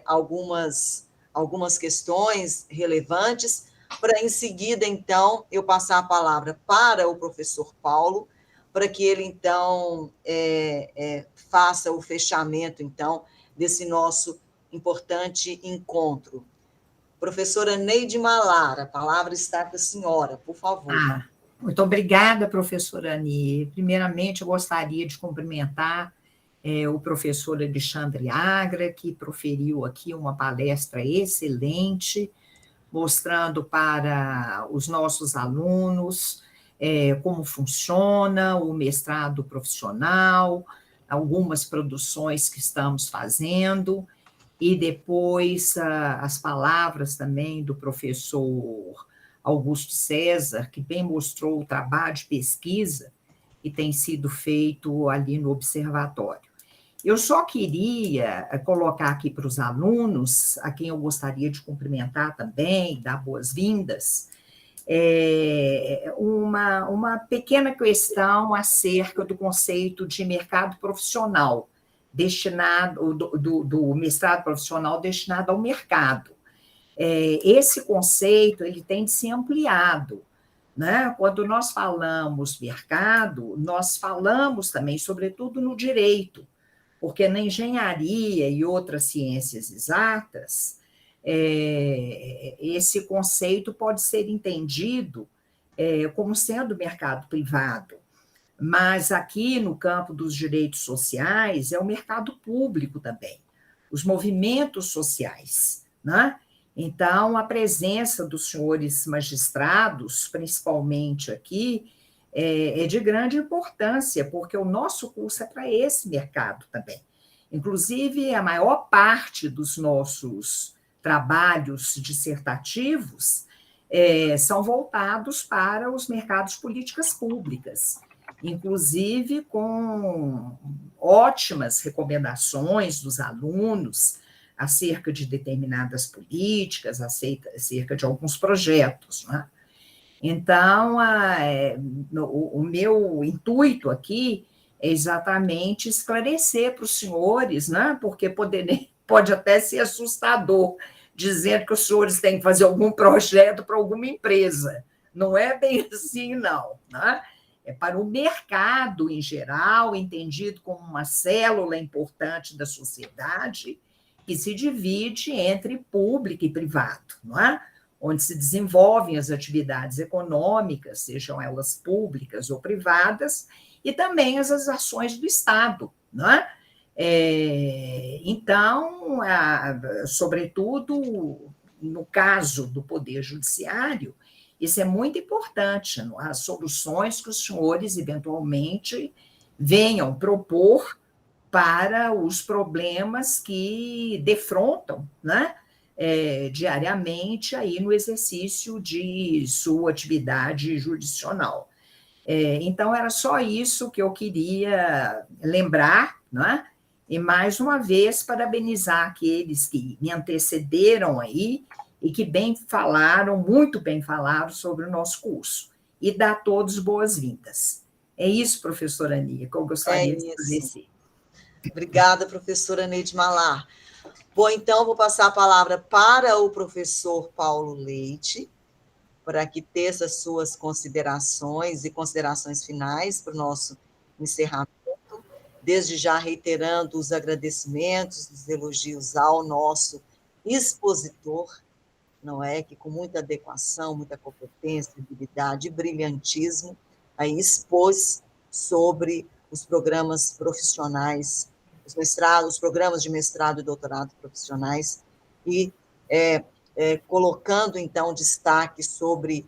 algumas questões relevantes, para, em seguida, então, eu passar a palavra para o professor Paulo, para que ele, então, faça o fechamento, então, desse nosso importante encontro. Professora Neide Malar, a palavra está com a senhora, por favor. Muito obrigada, professora Ani. Primeiramente, eu gostaria de cumprimentar o professor Alexandre Agra, que proferiu aqui uma palestra excelente, mostrando para os nossos alunos como funciona o mestrado profissional, algumas produções que estamos fazendo, e depois as palavras também do professor Augusto César, que bem mostrou o trabalho de pesquisa que tem sido feito ali no observatório. Eu só queria colocar aqui para os alunos, a quem eu gostaria de cumprimentar também, dar boas-vindas, uma pequena questão acerca do conceito de mercado profissional, destinado do mestrado profissional destinado ao mercado. Esse conceito ele tem de ser ampliado, né? Quando nós falamos mercado, nós falamos também, sobretudo, no direito, porque na engenharia e outras ciências exatas, esse conceito pode ser entendido como sendo mercado privado, mas aqui no campo dos direitos sociais é o mercado público também, os movimentos sociais, né? Então, a presença dos senhores magistrados, principalmente aqui, é de grande importância, porque o nosso curso é para esse mercado também. Inclusive, a maior parte dos nossos trabalhos dissertativos são voltados para os mercados políticas públicas, inclusive com ótimas recomendações dos alunos acerca de determinadas políticas, acerca de alguns projetos, né? Então, o meu intuito aqui é exatamente esclarecer para os senhores, né? Porque pode até ser assustador, dizendo que os senhores têm que fazer algum projeto para alguma empresa. Não é bem assim, não, né? É para o mercado em geral, entendido como uma célula importante da sociedade, que se divide entre público e privado, não é? Onde se desenvolvem as atividades econômicas, sejam elas públicas ou privadas, e também as ações do Estado, não é? Então, sobretudo no caso do Poder Judiciário, isso é muito importante, não é? As soluções que os senhores, eventualmente, venham propor para os problemas que defrontam, né, diariamente aí no exercício de sua atividade jurisdicional. Então, era só isso que eu queria lembrar, né? E, mais uma vez, parabenizar aqueles que me antecederam aí e que muito bem falaram sobre o nosso curso. E dar a todos boas-vindas. É isso, professora Ania, que eu gostaria de esclarecer. Obrigada, professora Neide Malar. Bom, então, vou passar a palavra para o professor Paulo Leite, para que teça as suas considerações e considerações finais para o nosso encerramento, desde já reiterando os agradecimentos, os elogios ao nosso expositor, não é? Que com muita adequação, muita competência, habilidade e brilhantismo, aí expôs sobre os programas profissionais, os programas de mestrado e doutorado profissionais, e colocando, então, destaque sobre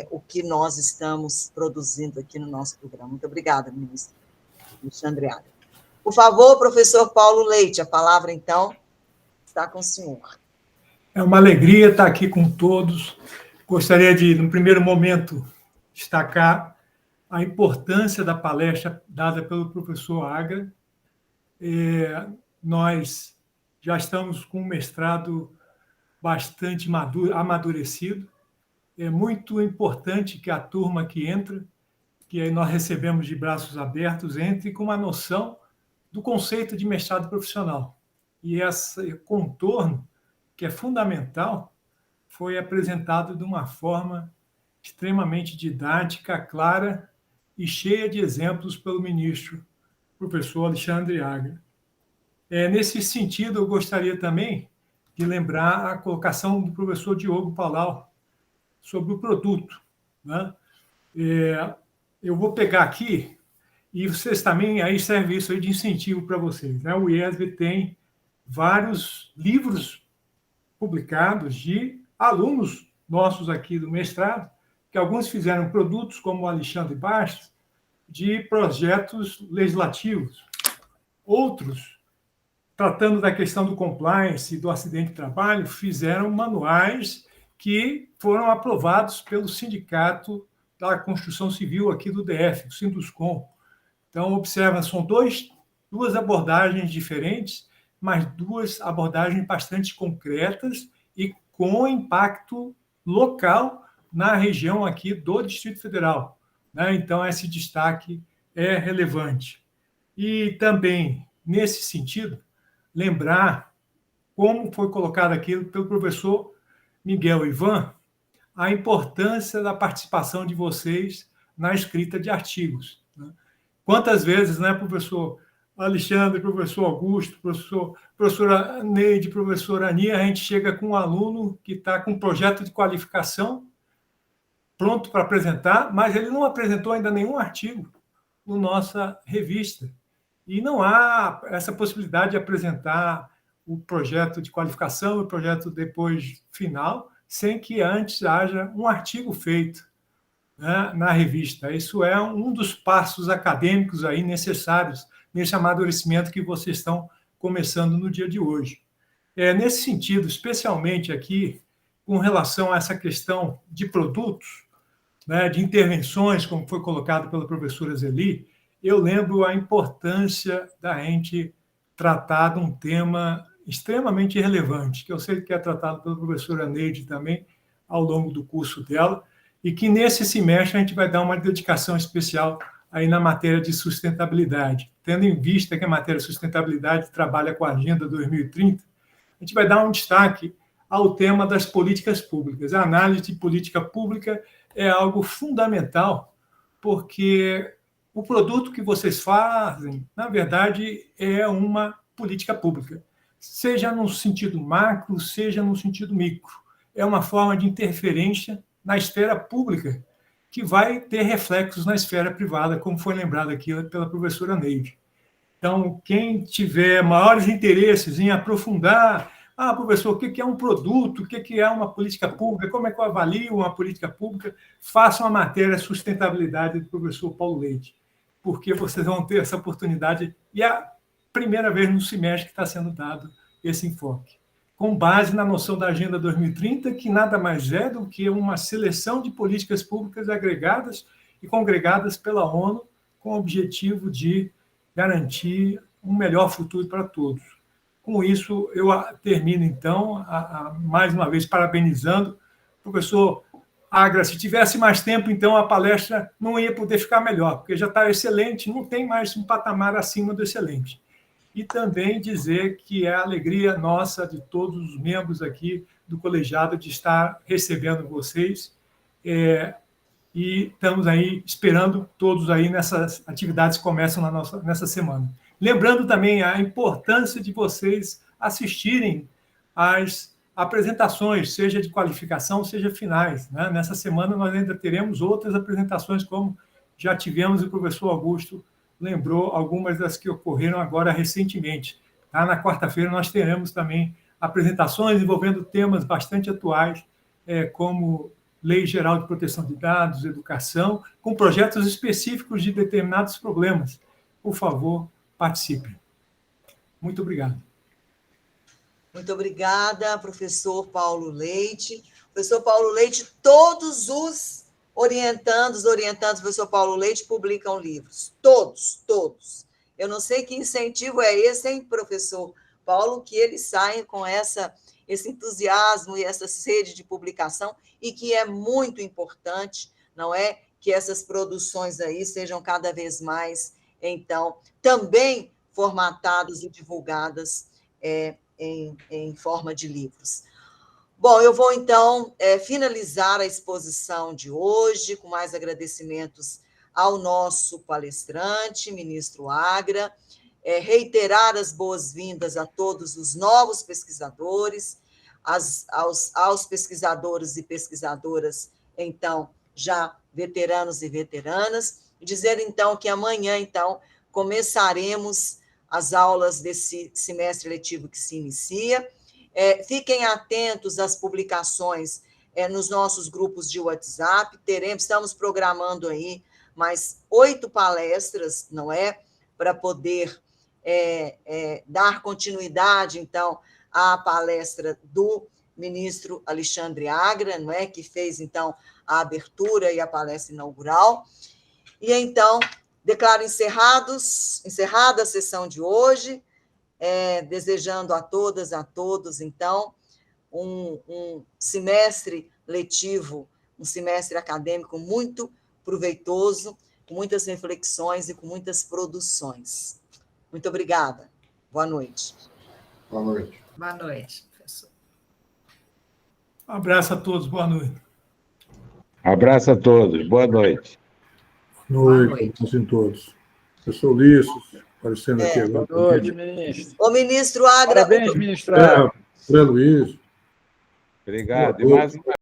o que nós estamos produzindo aqui no nosso programa. Muito obrigada, ministro Alexandre Agra. Por favor, professor Paulo Leite, a palavra, então, está com o senhor. É uma alegria estar aqui com todos. Gostaria de, no primeiro momento, destacar a importância da palestra dada pelo professor Agra. Nós já estamos com um mestrado bastante amadurecido. É muito importante que a turma que entra, que aí nós recebemos de braços abertos, entre com uma noção do conceito de mestrado profissional. E esse contorno, que é fundamental, foi apresentado de uma forma extremamente didática, clara e cheia de exemplos pelo ministro, professor Alexandre Agra. Nesse sentido, eu gostaria também de lembrar a colocação do professor Diogo Palau sobre o produto, né? Eu vou pegar aqui, e vocês também, aí serve isso aí de incentivo para vocês, né? O IESB tem vários livros publicados de alunos nossos aqui do mestrado, que alguns fizeram produtos, como o Alexandre Bastos, de projetos legislativos. Outros, tratando da questão do compliance e do acidente de trabalho, fizeram manuais que foram aprovados pelo Sindicato da Construção Civil aqui do DF, o Sinduscom. Então, observa, são duas abordagens diferentes, mas duas abordagens bastante concretas e com impacto local na região aqui do Distrito Federal, né? Então, esse destaque é relevante. E também, nesse sentido, lembrar, como foi colocado aqui pelo professor Miguel Ivan, a importância da participação de vocês na escrita de artigos, né? Quantas vezes, né, professor Alexandre, professor Augusto, professora Neide, professora Ania, a gente chega com um aluno que está com um projeto de qualificação pronto para apresentar, mas ele não apresentou ainda nenhum artigo na nossa revista. E não há essa possibilidade de apresentar o projeto de qualificação e o projeto depois final, sem que antes haja um artigo feito, né, na revista. Isso é um dos passos acadêmicos aí necessários nesse amadurecimento que vocês estão começando no dia de hoje. Nesse sentido, especialmente aqui, com relação a essa questão de produtos, né, de intervenções, como foi colocado pela professora Zeli, eu lembro a importância da gente tratar de um tema extremamente relevante, que eu sei que é tratado pela professora Neide também, ao longo do curso dela, e que nesse semestre a gente vai dar uma dedicação especial aí na matéria de sustentabilidade. Tendo em vista que a matéria de sustentabilidade trabalha com a Agenda 2030, a gente vai dar um destaque ao tema das políticas públicas. A análise de política pública é algo fundamental, porque o produto que vocês fazem, na verdade, é uma política pública, seja no sentido macro, seja no sentido micro. É uma forma de interferência na esfera pública que vai ter reflexos na esfera privada, como foi lembrado aqui pela professora Neide. Então, quem tiver maiores interesses em aprofundar, professor, o que é um produto, o que é uma política pública, como é que eu avalio uma política pública, façam a matéria sustentabilidade do professor Paulo Leite, porque vocês vão ter essa oportunidade, e é a primeira vez no semestre que está sendo dado esse enfoque, com base na noção da Agenda 2030, que nada mais é do que uma seleção de políticas públicas agregadas e congregadas pela ONU, com o objetivo de garantir um melhor futuro para todos. Com isso, eu termino, então, mais uma vez, parabenizando o professor Agra. Se tivesse mais tempo, então, a palestra não ia poder ficar melhor, porque já está excelente, não tem mais um patamar acima do excelente. E também dizer que é a alegria nossa, de todos os membros aqui do colegiado, de estar recebendo vocês, e estamos aí esperando todos aí nessas atividades que começam nessa semana. Lembrando também a importância de vocês assistirem às apresentações, seja de qualificação, seja finais, né? Nessa semana nós ainda teremos outras apresentações, como já tivemos, e o professor Augusto lembrou algumas das que ocorreram agora recentemente. Tá? Na quarta-feira nós teremos também apresentações envolvendo temas bastante atuais, como Lei Geral de Proteção de Dados, educação, com projetos específicos de determinados problemas. Por favor, participem. Muito obrigado. Muito obrigada, professor Paulo Leite. Professor Paulo Leite, todos os orientandos, professor Paulo Leite, publicam livros. Todos. Eu não sei que incentivo é esse, hein, professor Paulo, que eles saem com esse entusiasmo e essa sede de publicação, e que é muito importante, não é? Que essas produções aí sejam cada vez mais, então, também formatadas e divulgadas em forma de livros. Bom, eu vou, então, finalizar a exposição de hoje, com mais agradecimentos ao nosso palestrante, ministro Agra, reiterar as boas-vindas a todos os novos pesquisadores, aos pesquisadores e pesquisadoras, então, já veteranos e veteranas, e dizer, então, que amanhã, então, começaremos as aulas desse semestre letivo que se inicia. Fiquem atentos às publicações nos nossos grupos de WhatsApp. Estamos programando aí mais 8 palestras, não é? Para poder dar continuidade, então, à palestra do ministro Alexandre Agra, não é? Que fez, então, a abertura e a palestra inaugural. E, então, declaro encerrada a sessão de hoje, desejando a todas, a todos, então, um semestre letivo, um semestre acadêmico muito proveitoso, com muitas reflexões e com muitas produções. Muito obrigada. Boa noite. Boa noite. Boa noite, professor. Um abraço a todos, boa noite. Abraço a todos, boa noite. Boa noite, a todos. Professor Ulisses, aparecendo aqui agora. Boa noite, ministro. Ô, ministro Agra... Parabéns, ministro Agra. André Luiz. Obrigado. E mais uma